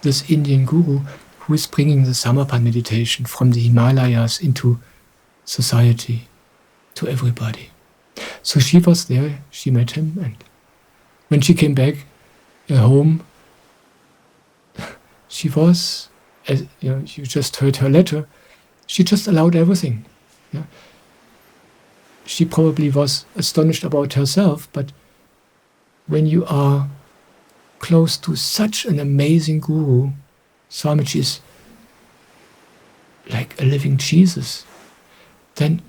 this Indian guru who is bringing the Samarpan meditation from the Himalayas into society, to everybody. So she was there, she met him, and when she came back home, she was, as you just heard her letter, she just allowed everything. Yeah? She probably was astonished about herself, but when you are close to such an amazing guru, Swamiji is like a living Jesus, then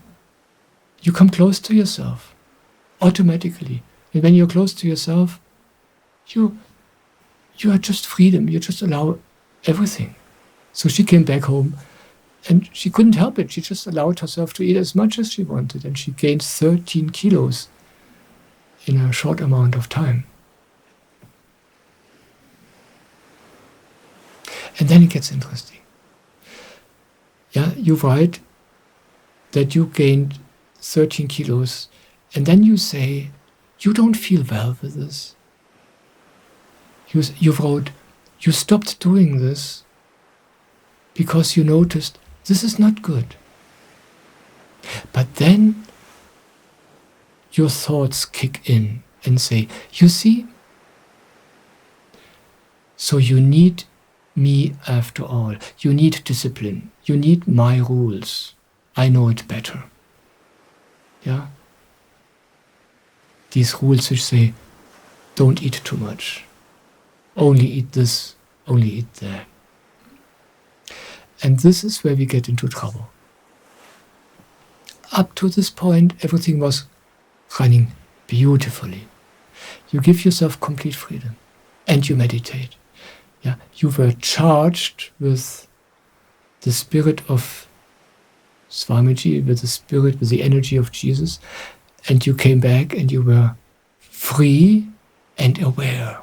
you come close to yourself automatically. And when you're close to yourself, you are just freedom. You just allow everything. So she came back home and she couldn't help it. She just allowed herself to eat as much as she wanted, and she gained 13 kilos in a short amount of time. And then it gets interesting. Yeah, you write that you gained 13 kilos, and then you say you don't feel well with this. You wrote, you stopped doing this because you noticed this is not good. But then your thoughts kick in and say, you see, so you need me after all. You need discipline. You need my rules. I know it better. Yeah? These rules which say, don't eat too much. Only eat this, only eat that. And this is where we get into trouble. Up to this point, everything was running beautifully. You give yourself complete freedom and you meditate. Yeah, you were charged with the spirit of Swamiji, with the energy of Jesus, and you came back and you were free and aware.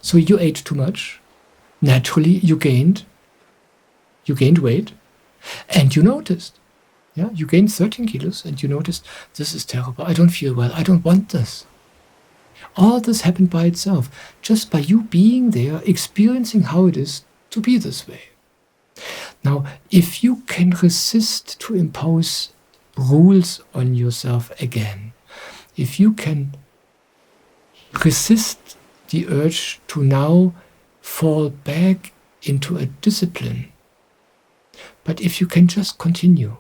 So you ate too much. Naturally, you gained weight, and you noticed. Yeah, you gained 13 kilos, and you noticed, this is terrible. I don't feel well. I don't want this. All this happened by itself, just by you being there, experiencing how it is to be this way. Now, if you can resist to impose rules on yourself again, if you can resist the urge to now fall back into a discipline, but if you can just continue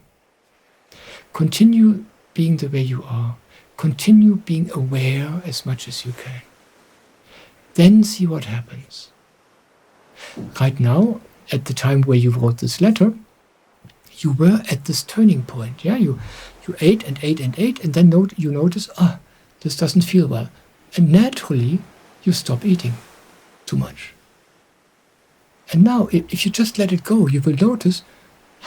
being the way you are. Continue being aware as much as you can. Then see what happens. Right now, at the time where you wrote this letter, you were at this turning point. Yeah, you ate and ate and ate, and then you notice, this doesn't feel well. And naturally, you stop eating too much. And now, if you just let it go, you will notice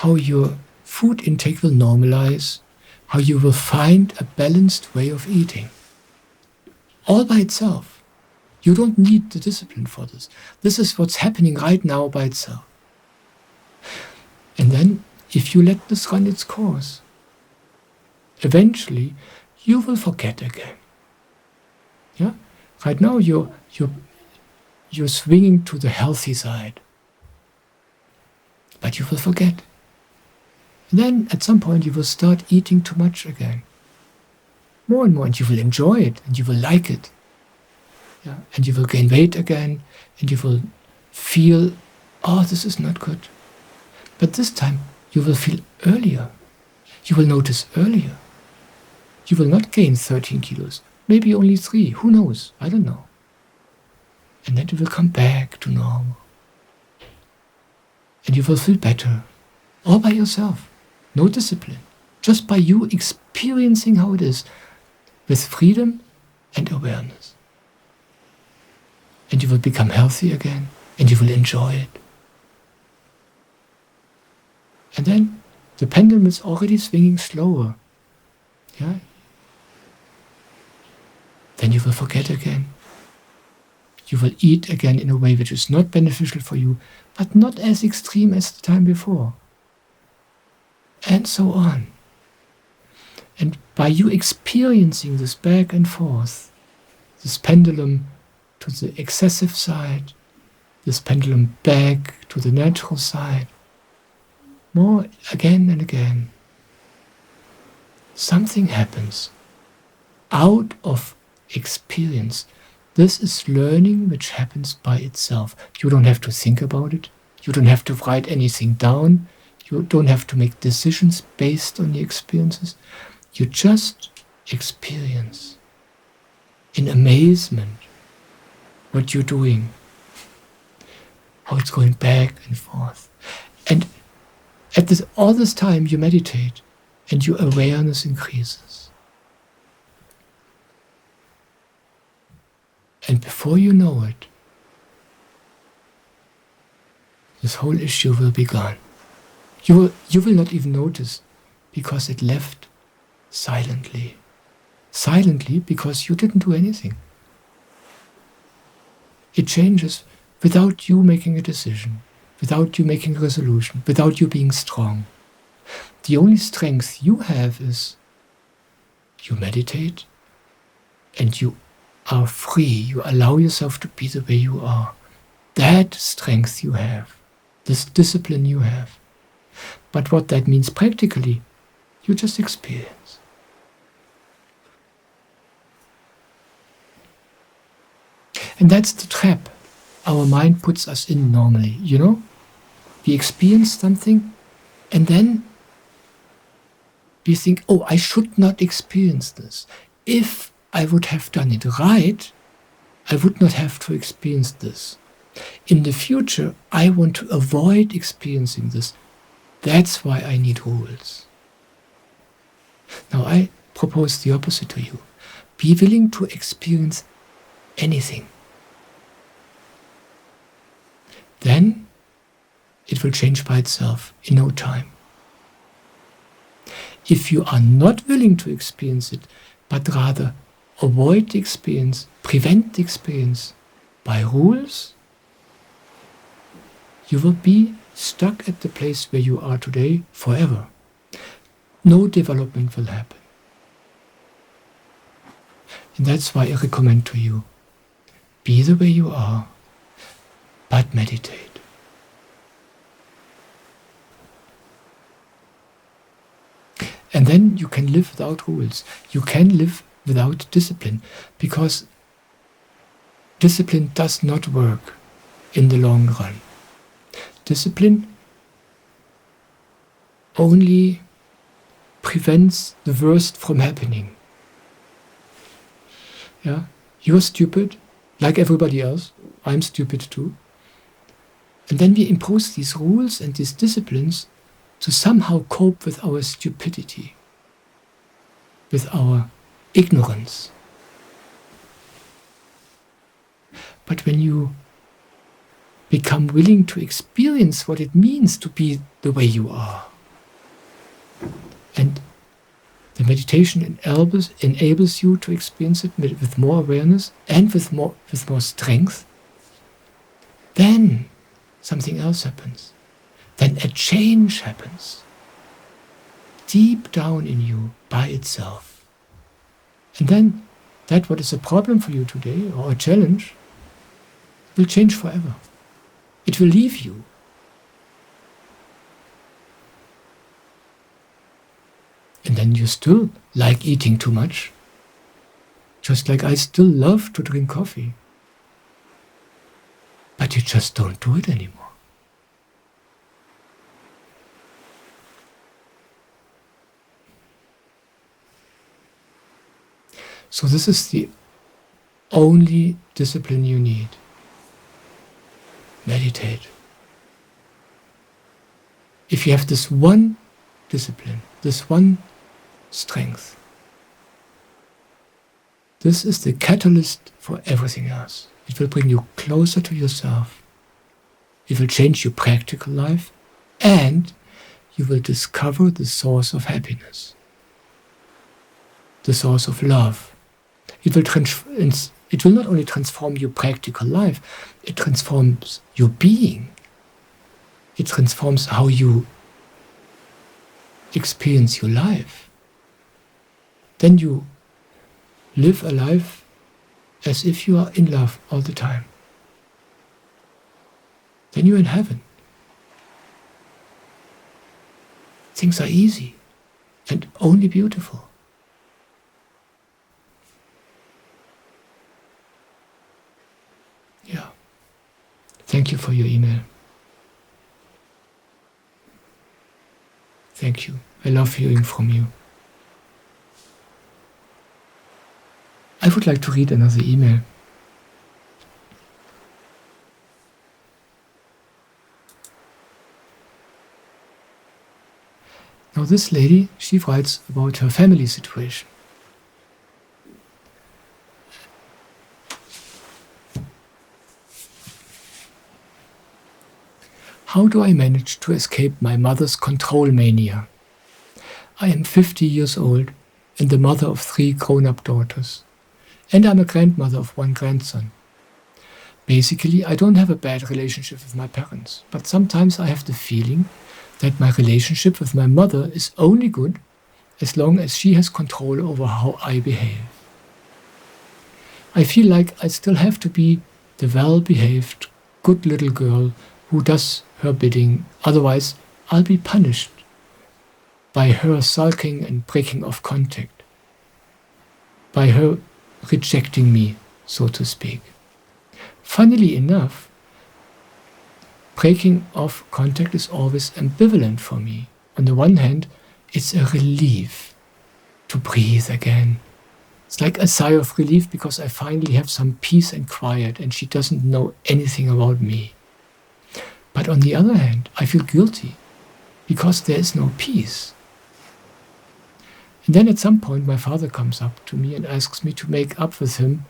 how your food intake will normalize, how you will find a balanced way of eating. All by itself. You don't need the discipline for this. This is what's happening right now by itself. And then, if you let this run its course, eventually you will forget again. Yeah? Right now you're swinging to the healthy side, but you will forget. And then at some point you will start eating too much again. More and more, and you will enjoy it, and you will like it. Yeah? And you will gain weight again, and you will feel, this is not good. But this time you will feel earlier. You will notice earlier. You will not gain 13 kilos, maybe only 3, who knows, I don't know. And then you will come back to normal. And you will feel better, all by yourself, no discipline, just by you experiencing how it is, with freedom and awareness. And you will become healthy again, and you will enjoy it. And then the pendulum is already swinging slower. Yeah? Then you will forget again. You will eat again in a way which is not beneficial for you, but not as extreme as the time before. And so on. And by you experiencing this back and forth, this pendulum to the excessive side, this pendulum back to the natural side, more again and again, something happens out of experience. This is learning which happens by itself. You don't have to think about it. You don't have to write anything down. You don't have to make decisions based on the experiences. You just experience in amazement what you're doing, how it's going back and forth. And at all this time you meditate and your awareness increases. And before you know it, this whole issue will be gone. You will not even notice, because it left silently. Silently because you didn't do anything. It changes without you making a decision, without you making a resolution, without you being strong. The only strength you have is you meditate and you are free. You allow yourself to be the way you are. That strength you have, this discipline you have. But what that means practically, you just experience. And that's the trap our mind puts us in normally, you know? We experience something and then we think, I should not experience this. If I would have done it right, I would not have to experience this. In the future, I want to avoid experiencing this. That's why I need rules. Now I propose the opposite to you. Be willing to experience anything. Then it will change by itself in no time. If you are not willing to experience it, but rather avoid the experience, prevent the experience by rules, you will be stuck at the place where you are today forever. No development will happen. And that's why I recommend to you, be the way you are, but meditate. And then you can live without rules. You can live without discipline, because discipline does not work in the long run. Discipline only prevents the worst from happening. Yeah, you're stupid, like everybody else. I'm stupid too. And then we impose these rules and these disciplines to somehow cope with our stupidity, with our ignorance. But when you become willing to experience what it means to be the way you are, and the meditation enables you to experience it with more awareness and with more strength, then something else happens. Then a change happens deep down in you by itself. And then that what is a problem for you today, or a challenge, will change forever. It will leave you. And then you still like eating too much, just like I still love to drink coffee. But you just don't do it anymore. So this is the only discipline you need. Meditate. If you have this one discipline, this one strength, this is the catalyst for everything else. It will bring you closer to yourself. It will change your practical life, and you will discover the source of happiness, the source of love. It will not only transform your practical life, it transforms your being. It transforms how you experience your life. Then you live a life as if you are in love all the time. Then you're in heaven. Things are easy and only beautiful. Yeah. Thank you for your email. Thank you. I love hearing from you. I would like to read another email. Now this lady, she writes about her family situation. How do I manage to escape my mother's control mania? I am 50 years old and the mother of 3 grown-up daughters. And I'm a grandmother of 1 grandson. Basically, I don't have a bad relationship with my parents, but sometimes I have the feeling that my relationship with my mother is only good as long as she has control over how I behave. I feel like I still have to be the well-behaved, good little girl who does her bidding, otherwise I'll be punished by her sulking and breaking off contact, by her rejecting me, so to speak. Funnily enough, breaking off contact is always ambivalent for me. On the one hand, it's a relief to breathe again. It's like a sigh of relief because I finally have some peace and quiet and she doesn't know anything about me. But on the other hand, I feel guilty because there is no peace. And then at some point my father comes up to me and asks me to make up with him,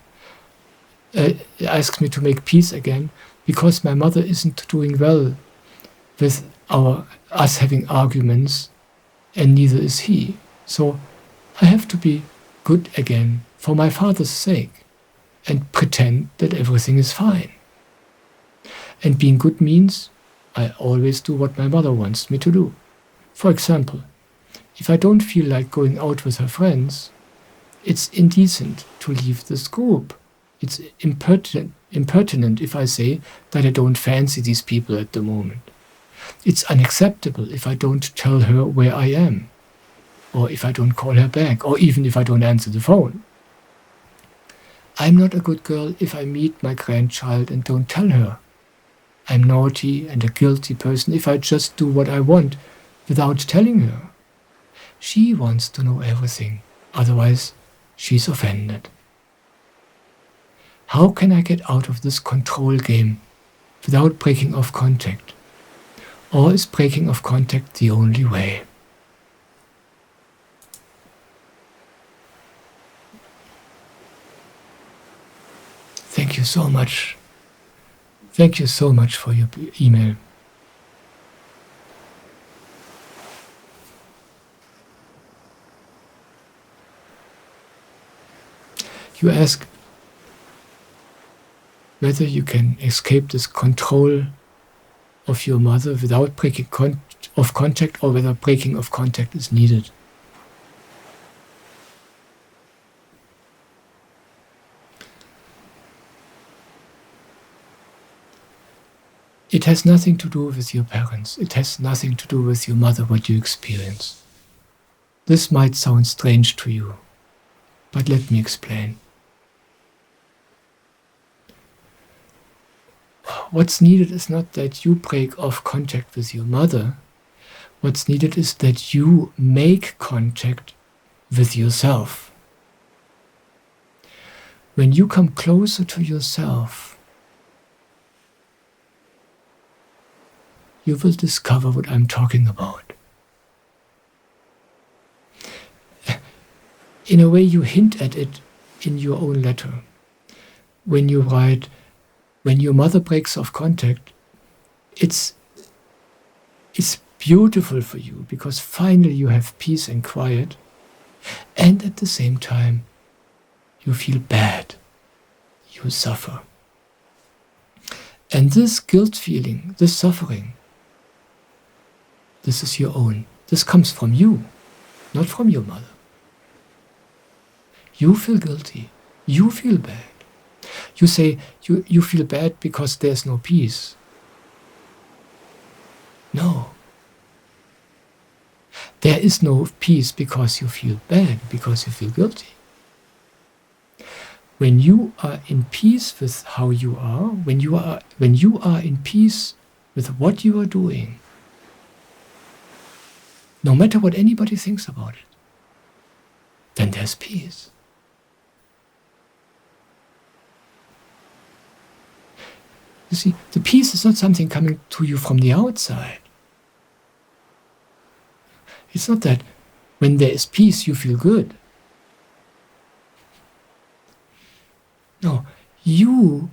asks me to make peace again because my mother isn't doing well with us having arguments and neither is he. So I have to be good again for my father's sake and pretend that everything is fine. And being good means I always do what my mother wants me to do. For example, if I don't feel like going out with her friends, it's indecent to leave this group. It's impertinent if I say that I don't fancy these people at the moment. It's unacceptable if I don't tell her where I am, or if I don't call her back, or even if I don't answer the phone. I'm not a good girl if I meet my grandchild and don't tell her. I'm naughty and a guilty person if I just do what I want without telling her. She wants to know everything, otherwise she's offended. How can I get out of this control game without breaking off contact? Or is breaking off contact the only way? Thank you so much. Thank you so much for your email. You ask whether you can escape this control of your mother without breaking off contact, or whether breaking off contact is needed. It has nothing to do with your parents. It has nothing to do with your mother, what you experience. This might sound strange to you, but let me explain. What's needed is not that you break off contact with your mother. What's needed is that you make contact with yourself. When you come closer to yourself, you will discover what I'm talking about. In a way, you hint at it in your own letter. When you write, when your mother breaks off contact, it's beautiful for you, because finally you have peace and quiet, and at the same time you feel bad, you suffer. And this guilt feeling, this suffering, this is your own. This comes from you, not from your mother. You feel guilty. You feel bad. You say you feel bad because there's no peace. No. There is no peace because you feel bad, because you feel guilty. When you are in peace with how you are, when you are in peace with what you are doing, no matter what anybody thinks about it, then there's peace. You see, the peace is not something coming to you from the outside. It's not that when there is peace you feel good. No, you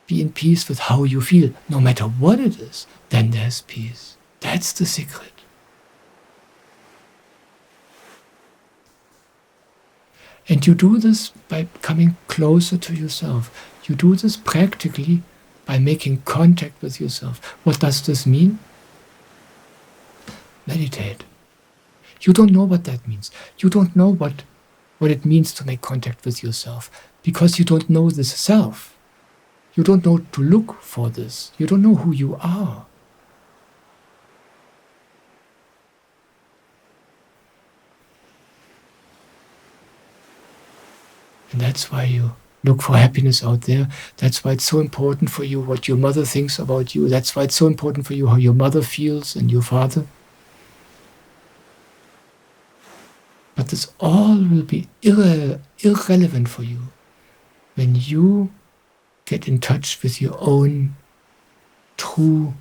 be in peace with how you feel, no matter what it is, then there's peace. That's the secret. And you do this by coming closer to yourself. You do this practically by making contact with yourself. What does this mean? Meditate. You don't know what that means. You don't know what it means to make contact with yourself, because you don't know this self. You don't know to look for this. You don't know who you are. And that's why you look for happiness out there. That's why it's so important for you what your mother thinks about you. That's why it's so important for you how your mother feels and your father. But this all will be irrelevant for you when you get in touch with your own true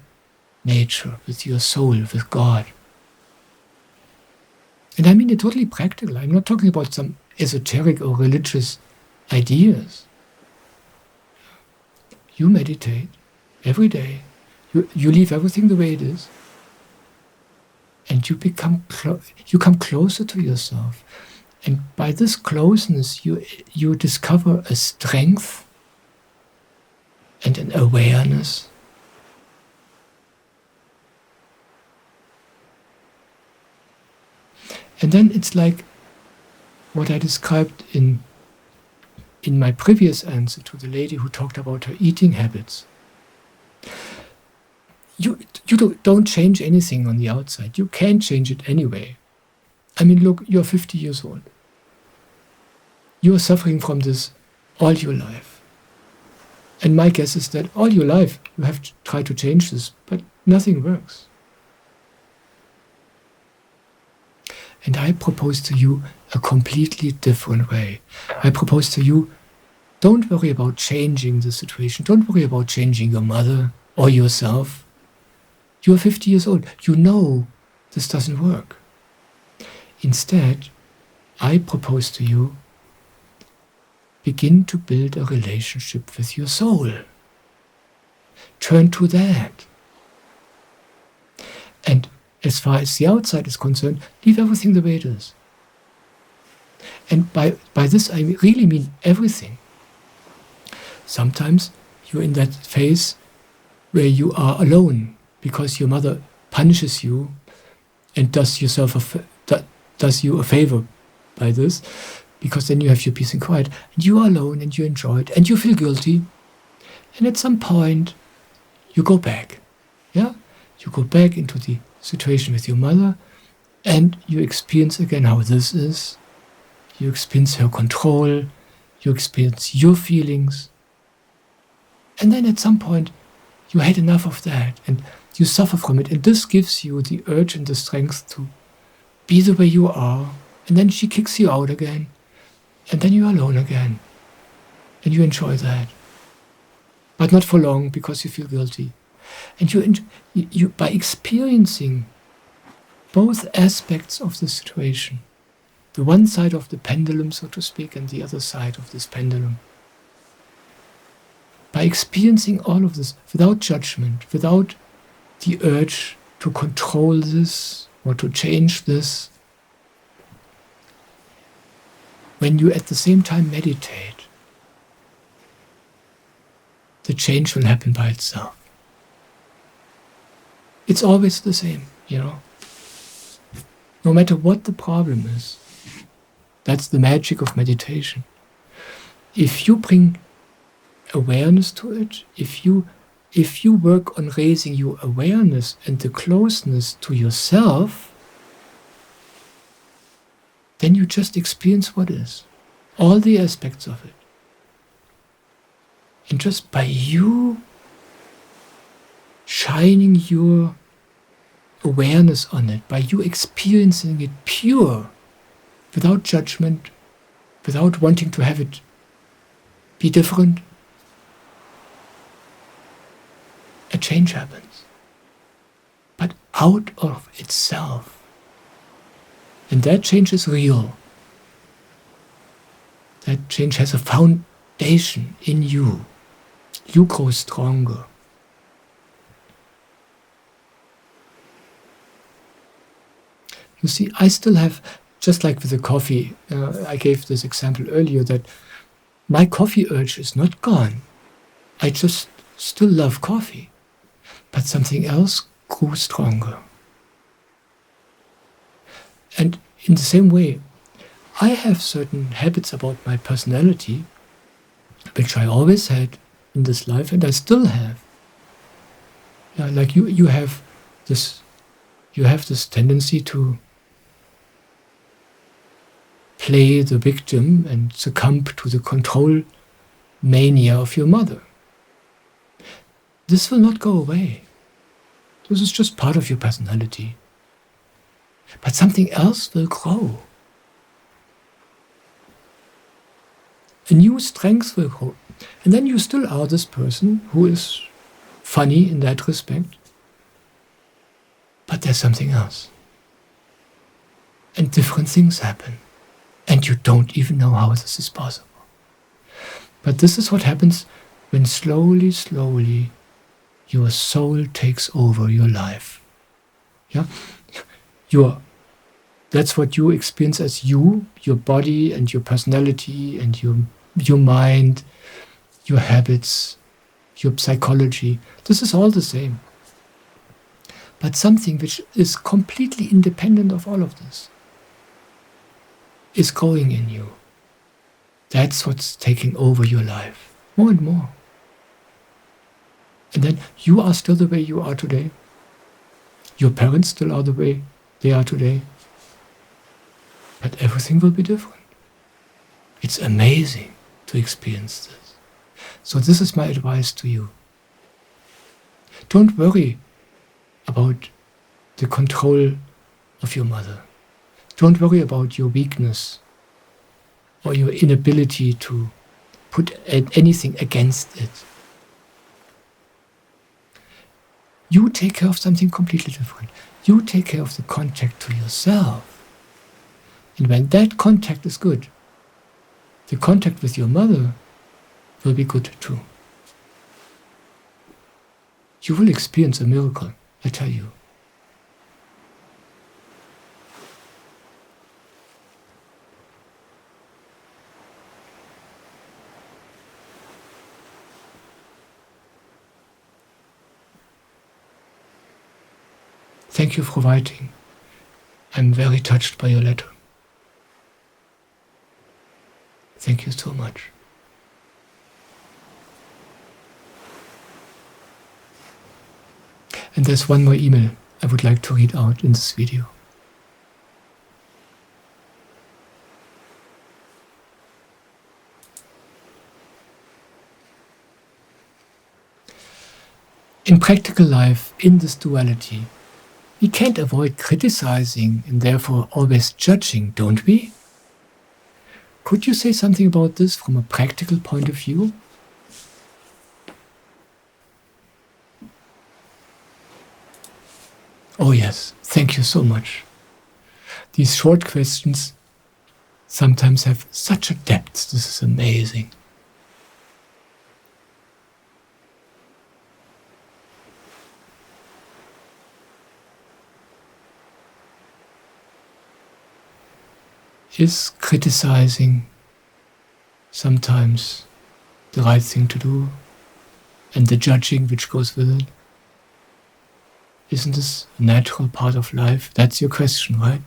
nature, with your soul, with God. And I mean it totally practical. I'm not talking about some esoteric or religious ideas. You meditate every day. You leave everything the way it is. And you come closer to yourself. And by this closeness, you discover a strength and an awareness. And then it's like what I described in my previous answer to the lady who talked about her eating habits. You don't change anything on the outside. You can't change it anyway. I mean, look, you're 50 years old. You are suffering from this all your life. And my guess is that all your life you have tried to change this, but nothing works. And I propose to you a completely different way. I propose to you, don't worry about changing the situation. Don't worry about changing your mother or yourself. You are 50 years old. You know this doesn't work. Instead, I propose to you, begin to build a relationship with your soul. Turn to that. And as far as the outside is concerned, leave everything the way it is. And by this I really mean everything. Sometimes you're in that phase where you are alone because your mother punishes you and does you a favor by this, because then you have your peace and quiet, and you are alone and you enjoy it and you feel guilty, and at some point you go back. You go back into the situation with your mother and you experience again how this is. You experience her control, you experience your feelings, and then at some point you had enough of that and you suffer from it, and this gives you the urge and the strength to be the way you are, and then she kicks you out again, and then you're alone again, and you enjoy that, but not for long because you feel guilty. And you by experiencing both aspects of the situation, the one side of the pendulum, so to speak, and the other side of this pendulum, by experiencing all of this without judgment, without the urge to control this or to change this, when you at the same time meditate, the change will happen by itself. It's always the same, No matter what the problem is. That's the magic of meditation. If you bring awareness to it, if you work on raising your awareness and the closeness to yourself, then you just experience what is, all the aspects of it. And just by you shining your awareness on it, by you experiencing it pure, without judgment, without wanting to have it be different, a change happens. But out of itself. And that change is real. That change has a foundation in you. You grow stronger. You see, I still have, just like with the coffee, I gave this example earlier, that my coffee urge is not gone. I just still love coffee. But something else grew stronger. And in the same way, I have certain habits about my personality, which I always had in this life, and I still have. Like you have this tendency to play the victim and succumb to the control mania of your mother. This will not go away. This is just part of your personality. But something else will grow. A new strength will grow. And then you still are this person who is funny in that respect. But there's something else. And different things happen. And you don't even know how this is possible. But this is what happens when slowly, slowly, your soul takes over your life. That's what you experience as you, your body and your personality and your mind, your habits, your psychology. This is all the same. But something which is completely independent of all of this is growing in you. That's what's taking over your life, more and more. And then you are still the way you are today. Your parents still are the way they are today. But everything will be different. It's amazing to experience this. So this is my advice to you. Don't worry about the control of your mother. Don't worry about your weakness or your inability to put anything against it. You take care of something completely different. You take care of the contact to yourself. And when that contact is good, the contact with your mother will be good too. You will experience a miracle, I tell you. Thank you for writing. I'm very touched by your letter. Thank you so much. And there's one more email I would like to read out in this video. In practical life, in this duality, we can't avoid criticizing and therefore always judging, don't we? Could you say something about this from a practical point of view? Oh yes, thank you so much. These short questions sometimes have such a depth. This is amazing. Is criticizing sometimes the right thing to do, and the judging which goes with it? Isn't this a natural part of life? That's your question, right?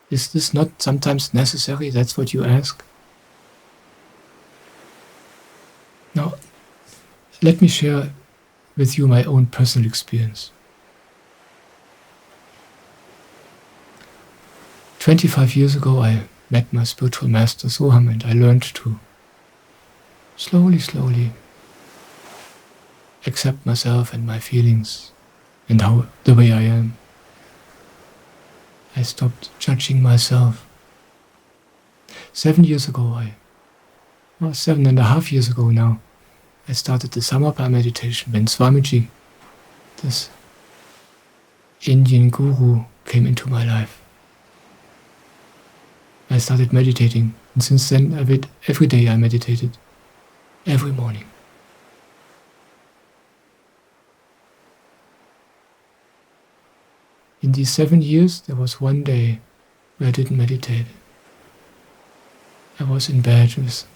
Is this not sometimes necessary? That's what you ask? Now, let me share with you my own personal experience. 25 years ago, I met my spiritual master Soham, and I learned to slowly accept myself and my feelings and the way I am. I stopped judging myself. 7 years ago, 7.5 years ago now, I started the Samarpa meditation when Swamiji, this Indian guru, came into my life. I started meditating, and since then every day I meditated, every morning. In these 7 years, there was one day where I didn't meditate. I was in bed with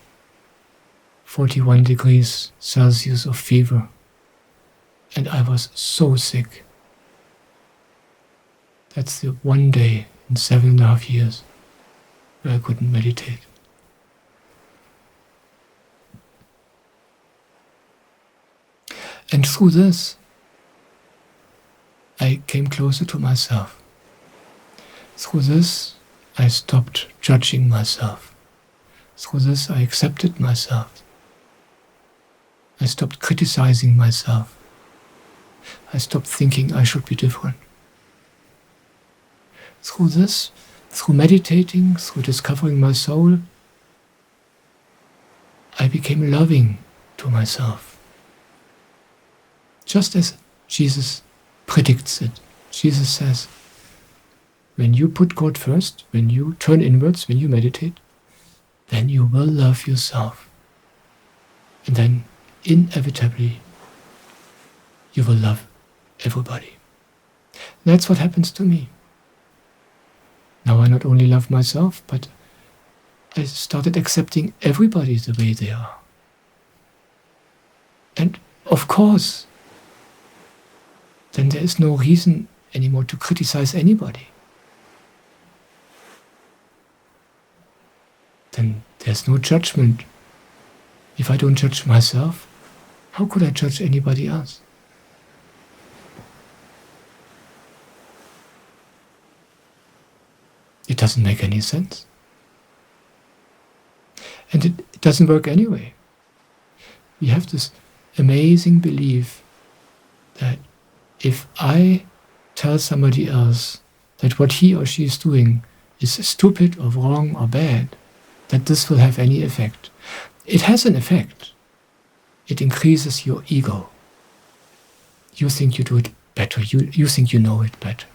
41 degrees Celsius of fever, and I was so sick. That's the one day in 7.5 years where I couldn't meditate. And through this, I came closer to myself. Through this, I stopped judging myself. Through this, I accepted myself. I stopped criticizing myself. I stopped thinking I should be different. Through this, through meditating, through discovering my soul, I became loving to myself. Just as Jesus predicts it. Jesus says, when you put God first, when you turn inwards, when you meditate, then you will love yourself. And then, inevitably, you will love everybody. That's what happens to me. Now I not only love myself, but I started accepting everybody the way they are. And of course, then there is no reason anymore to criticize anybody. Then there's no judgment. If I don't judge myself, how could I judge anybody else? It doesn't make any sense. And it doesn't work anyway. We have this amazing belief that if I tell somebody else that what he or she is doing is stupid or wrong or bad, that this will have any effect. It has an effect. It increases your ego. You think you do it better. You think you know it better.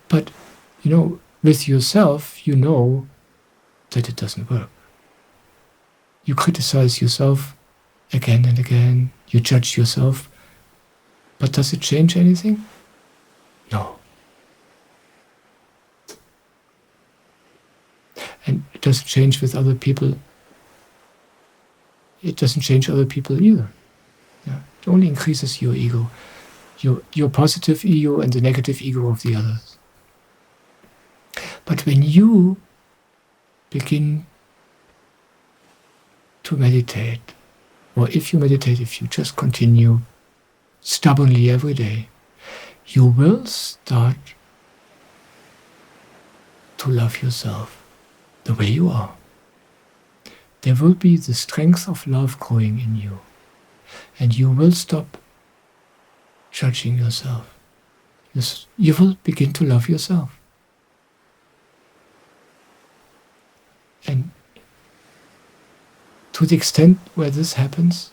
But, with yourself, you know that it doesn't work. You criticize yourself again and again. You judge yourself. But does it change anything? No. And it doesn't change with other people. It doesn't change other people either. Yeah. It only increases your ego, your positive ego and the negative ego of the others. But when you begin to meditate, or if you meditate, if you just continue stubbornly every day, you will start to love yourself the way you are. There will be the strength of love growing in you, and you will stop judging yourself. You will begin to love yourself. And to the extent where this happens,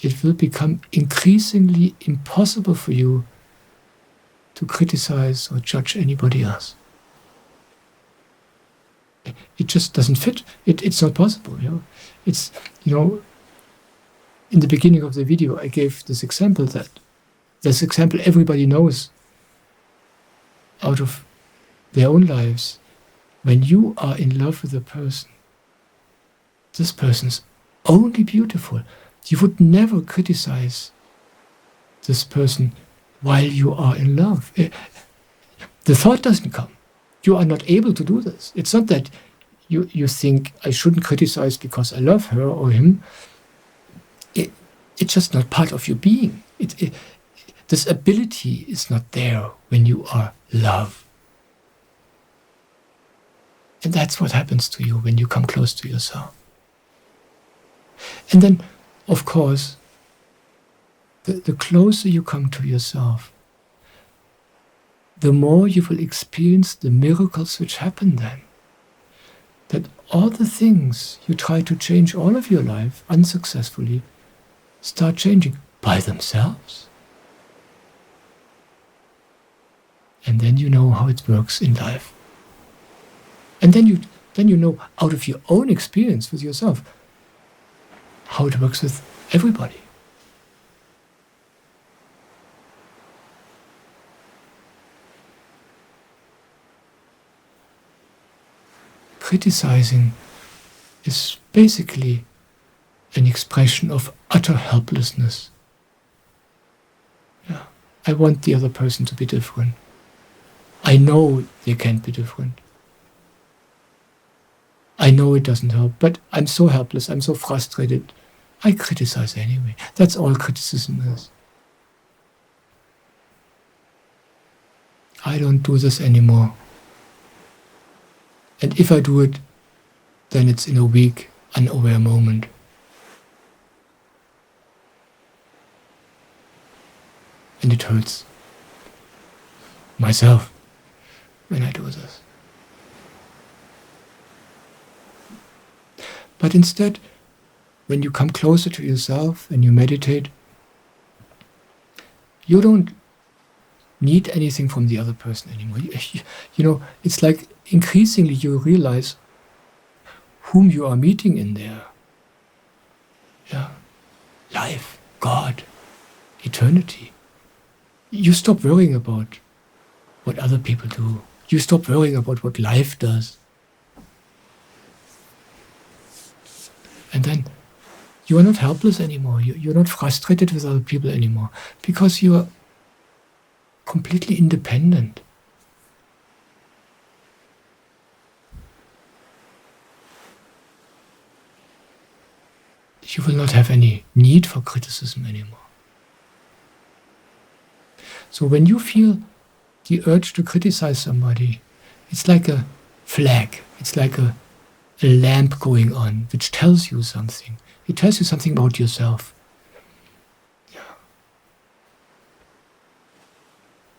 it will become increasingly impossible for you to criticize or judge anybody else. It just doesn't fit. It's not possible. It's, in the beginning of the video, I gave this example everybody knows out of their own lives. When you are in love with a person, this person's only beautiful. You would never criticize this person while you are in love. The thought doesn't come. You are not able to do this. It's not that you think, I shouldn't criticize because I love her or him. It's just not part of your being. This ability is not there when you are love. And that's what happens to you when you come close to yourself. And then, of course, the closer you come to yourself, the more you will experience the miracles which happen then. That all the things you try to change all of your life unsuccessfully start changing by themselves. And then you know how it works in life. And then you know out of your own experience with yourself how it works with everybody. Criticizing is basically an expression of utter helplessness. Yeah. I want the other person to be different. I know they can't be different. I know it doesn't help, but I'm so helpless, I'm so frustrated. I criticize anyway. That's all criticism is. I don't do this anymore. And if I do it, then it's in a weak, unaware moment. And it hurts myself when I do this. But instead, when you come closer to yourself and you meditate, you don't need anything from the other person anymore. It's like increasingly you realize whom you are meeting in there. Yeah. Life, God, eternity. You stop worrying about what other people do. You stop worrying about what life does. And then you are not helpless anymore. You're not frustrated with other people anymore because you are completely independent. You will not have any need for criticism anymore. So when you feel the urge to criticize somebody, it's like a flag. It's like a lamp going on, which tells you something. It tells you something about yourself. Yeah.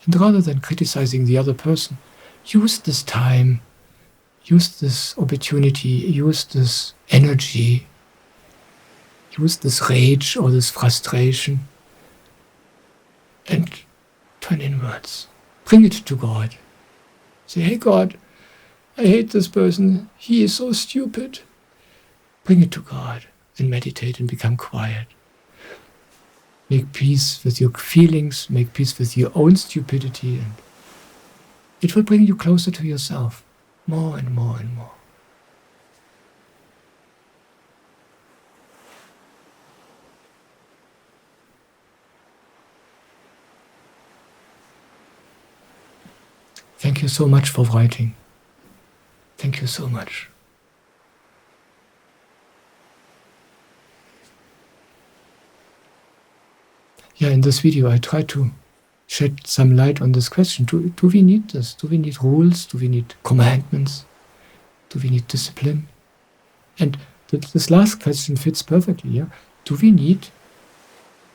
And rather than criticizing the other person, use this time, use this opportunity, use this energy, use this rage or this frustration, and turn inwards. Bring it to God. Say, hey God, I hate this person. He is so stupid. Bring it to God and meditate and become quiet. Make peace with your feelings, make peace with your own stupidity, and it will bring you closer to yourself, more and more and more. Thank you so much for writing. Thank you so much. Yeah, in this video I try to shed some light on this question. Do we need this? Do we need rules? Do we need commandments? Do we need discipline? And this last question fits perfectly. Yeah? Do we need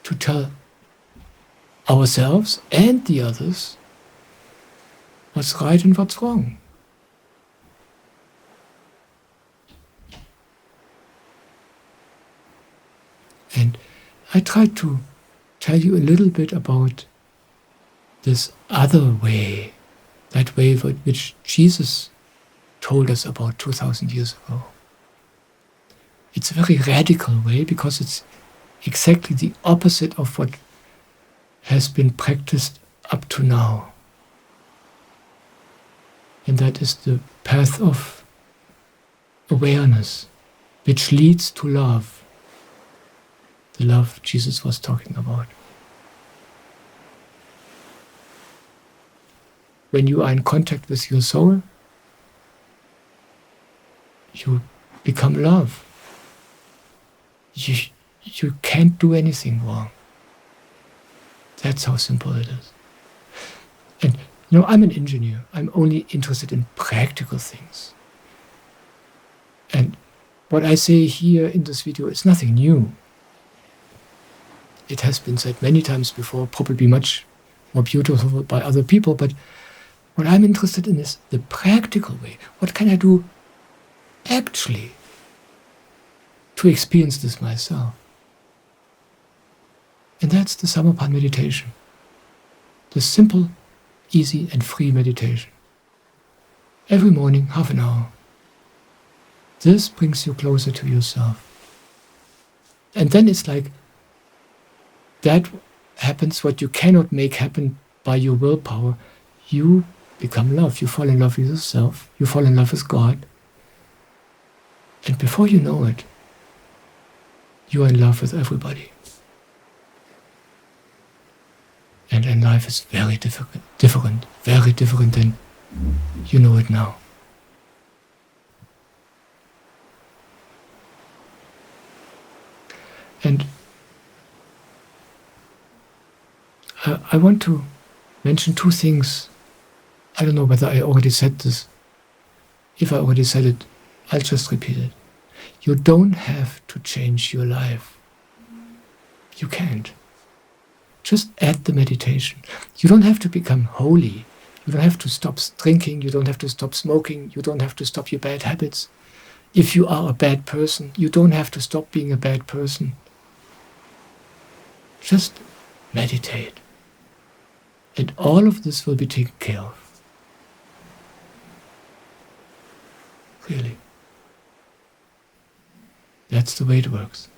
to tell ourselves and the others what's right and what's wrong? And I tried to tell you a little bit about this other way, that way which Jesus told us about 2,000 years ago. It's a very radical way because it's exactly the opposite of what has been practiced up to now. And that is the path of awareness, which leads to love. The love Jesus was talking about. When you are in contact with your soul, you become love. You can't do anything wrong. That's how simple it is. And I'm an engineer. I'm only interested in practical things. And what I say here in this video is nothing new. It has been said many times before, probably much more beautiful by other people, but what I'm interested in is the practical way. What can I do actually to experience this myself? And that's the Samarpan meditation. The simple, easy and free meditation. Every morning, half an hour. This brings you closer to yourself. And then it's like that happens what you cannot make happen by your willpower. You become love. You fall in love with yourself. You fall in love with God. And before you know it, you are in love with everybody. And life is very different, very different than you know it now. And I want to mention two things. I don't know whether I already said this. If I already said it, I'll just repeat it. You don't have to change your life. You can't. Just add the meditation. You don't have to become holy. You don't have to stop drinking. You don't have to stop smoking. You don't have to stop your bad habits. If you are a bad person, you don't have to stop being a bad person. Just meditate. And all of this will be taken care of. Really. That's the way it works.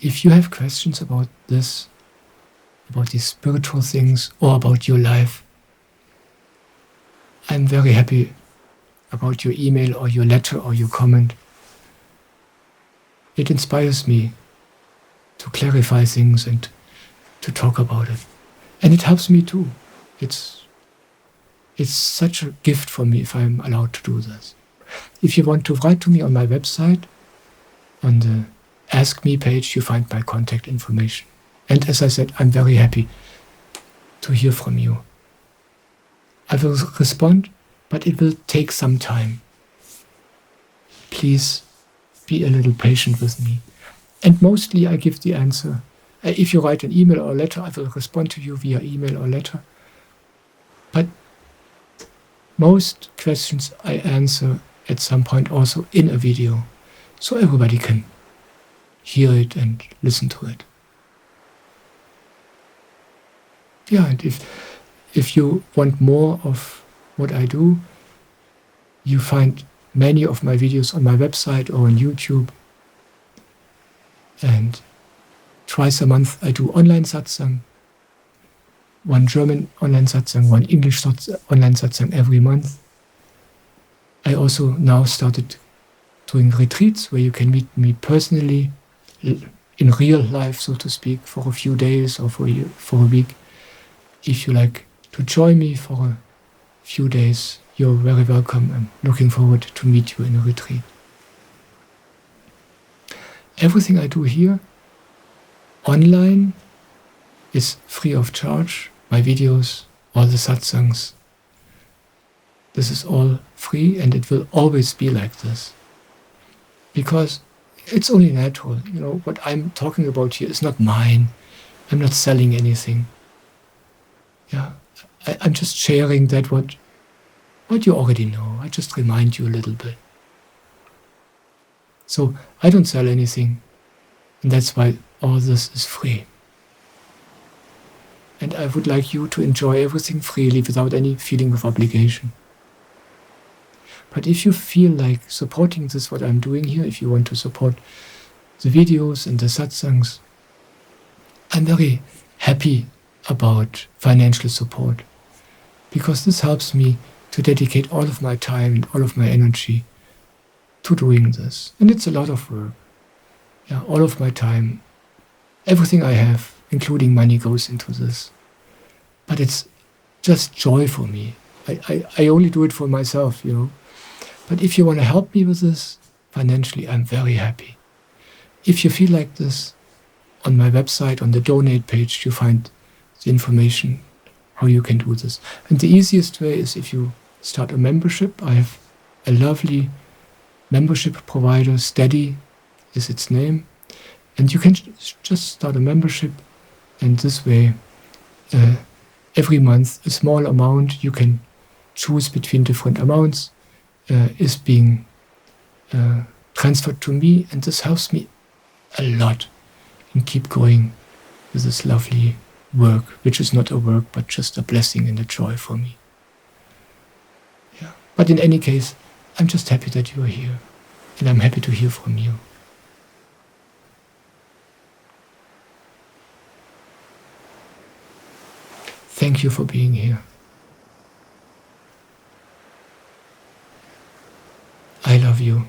If you have questions about this, about these spiritual things, or about your life, I'm very happy about your email or your letter or your comment. It inspires me to clarify things and to talk about it. And it helps me too. It's such a gift for me if I'm allowed to do this. If you want to write to me on my website, on the Ask Me page, you find my contact information. And as I said, I'm very happy to hear from you. I will respond, but it will take some time. Please be a little patient with me. And mostly I give the answer. If you write an email or letter, I will respond to you via email or letter. Most questions I answer at some point also in a video, so everybody can hear it and listen to it. Yeah, and if you want more of what I do, you find many of my videos on my website or on YouTube. And twice a month I do online satsang, one German online satsang, one English online satsang every month. I also now started doing retreats where you can meet me personally in real life, so to speak, for a few days or for a week. If you like to join me for a few days, you're very welcome. I'm looking forward to meet you in a retreat. Everything I do here online is free of charge. My videos, all the satsangs. This is all free, and it will always be like this. Because it's only natural. You know, what I'm talking about here is not mine. I'm not selling anything. Yeah, I'm just sharing that what you already know. I just remind you a little bit. So I don't sell anything, and that's why all this is free. And I would like you to enjoy everything freely without any feeling of obligation. But if you feel like supporting this, what I'm doing here, if you want to support the videos and the satsangs, I'm very happy about financial support, because this helps me to dedicate all of my time and all of my energy to doing this. And it's a lot of work. Yeah, all of my time, everything I have, including money, goes into this. But it's just joy for me. I only do it for myself, you know. But if you want to help me with this financially, I'm very happy. If you feel like this, on my website, on the donate page, you find the information how you can do this. And the easiest way is if you start a membership. I have a lovely membership provider, Steady is its name. And you can just start a membership, and this way, every month, a small amount, you can choose between different amounts, is being transferred to me, and this helps me a lot and keep going with this lovely work, which is not a work, but just a blessing and a joy for me. Yeah. But in any case, I'm just happy that you are here, and I'm happy to hear from you. Thank you for being here. I love you.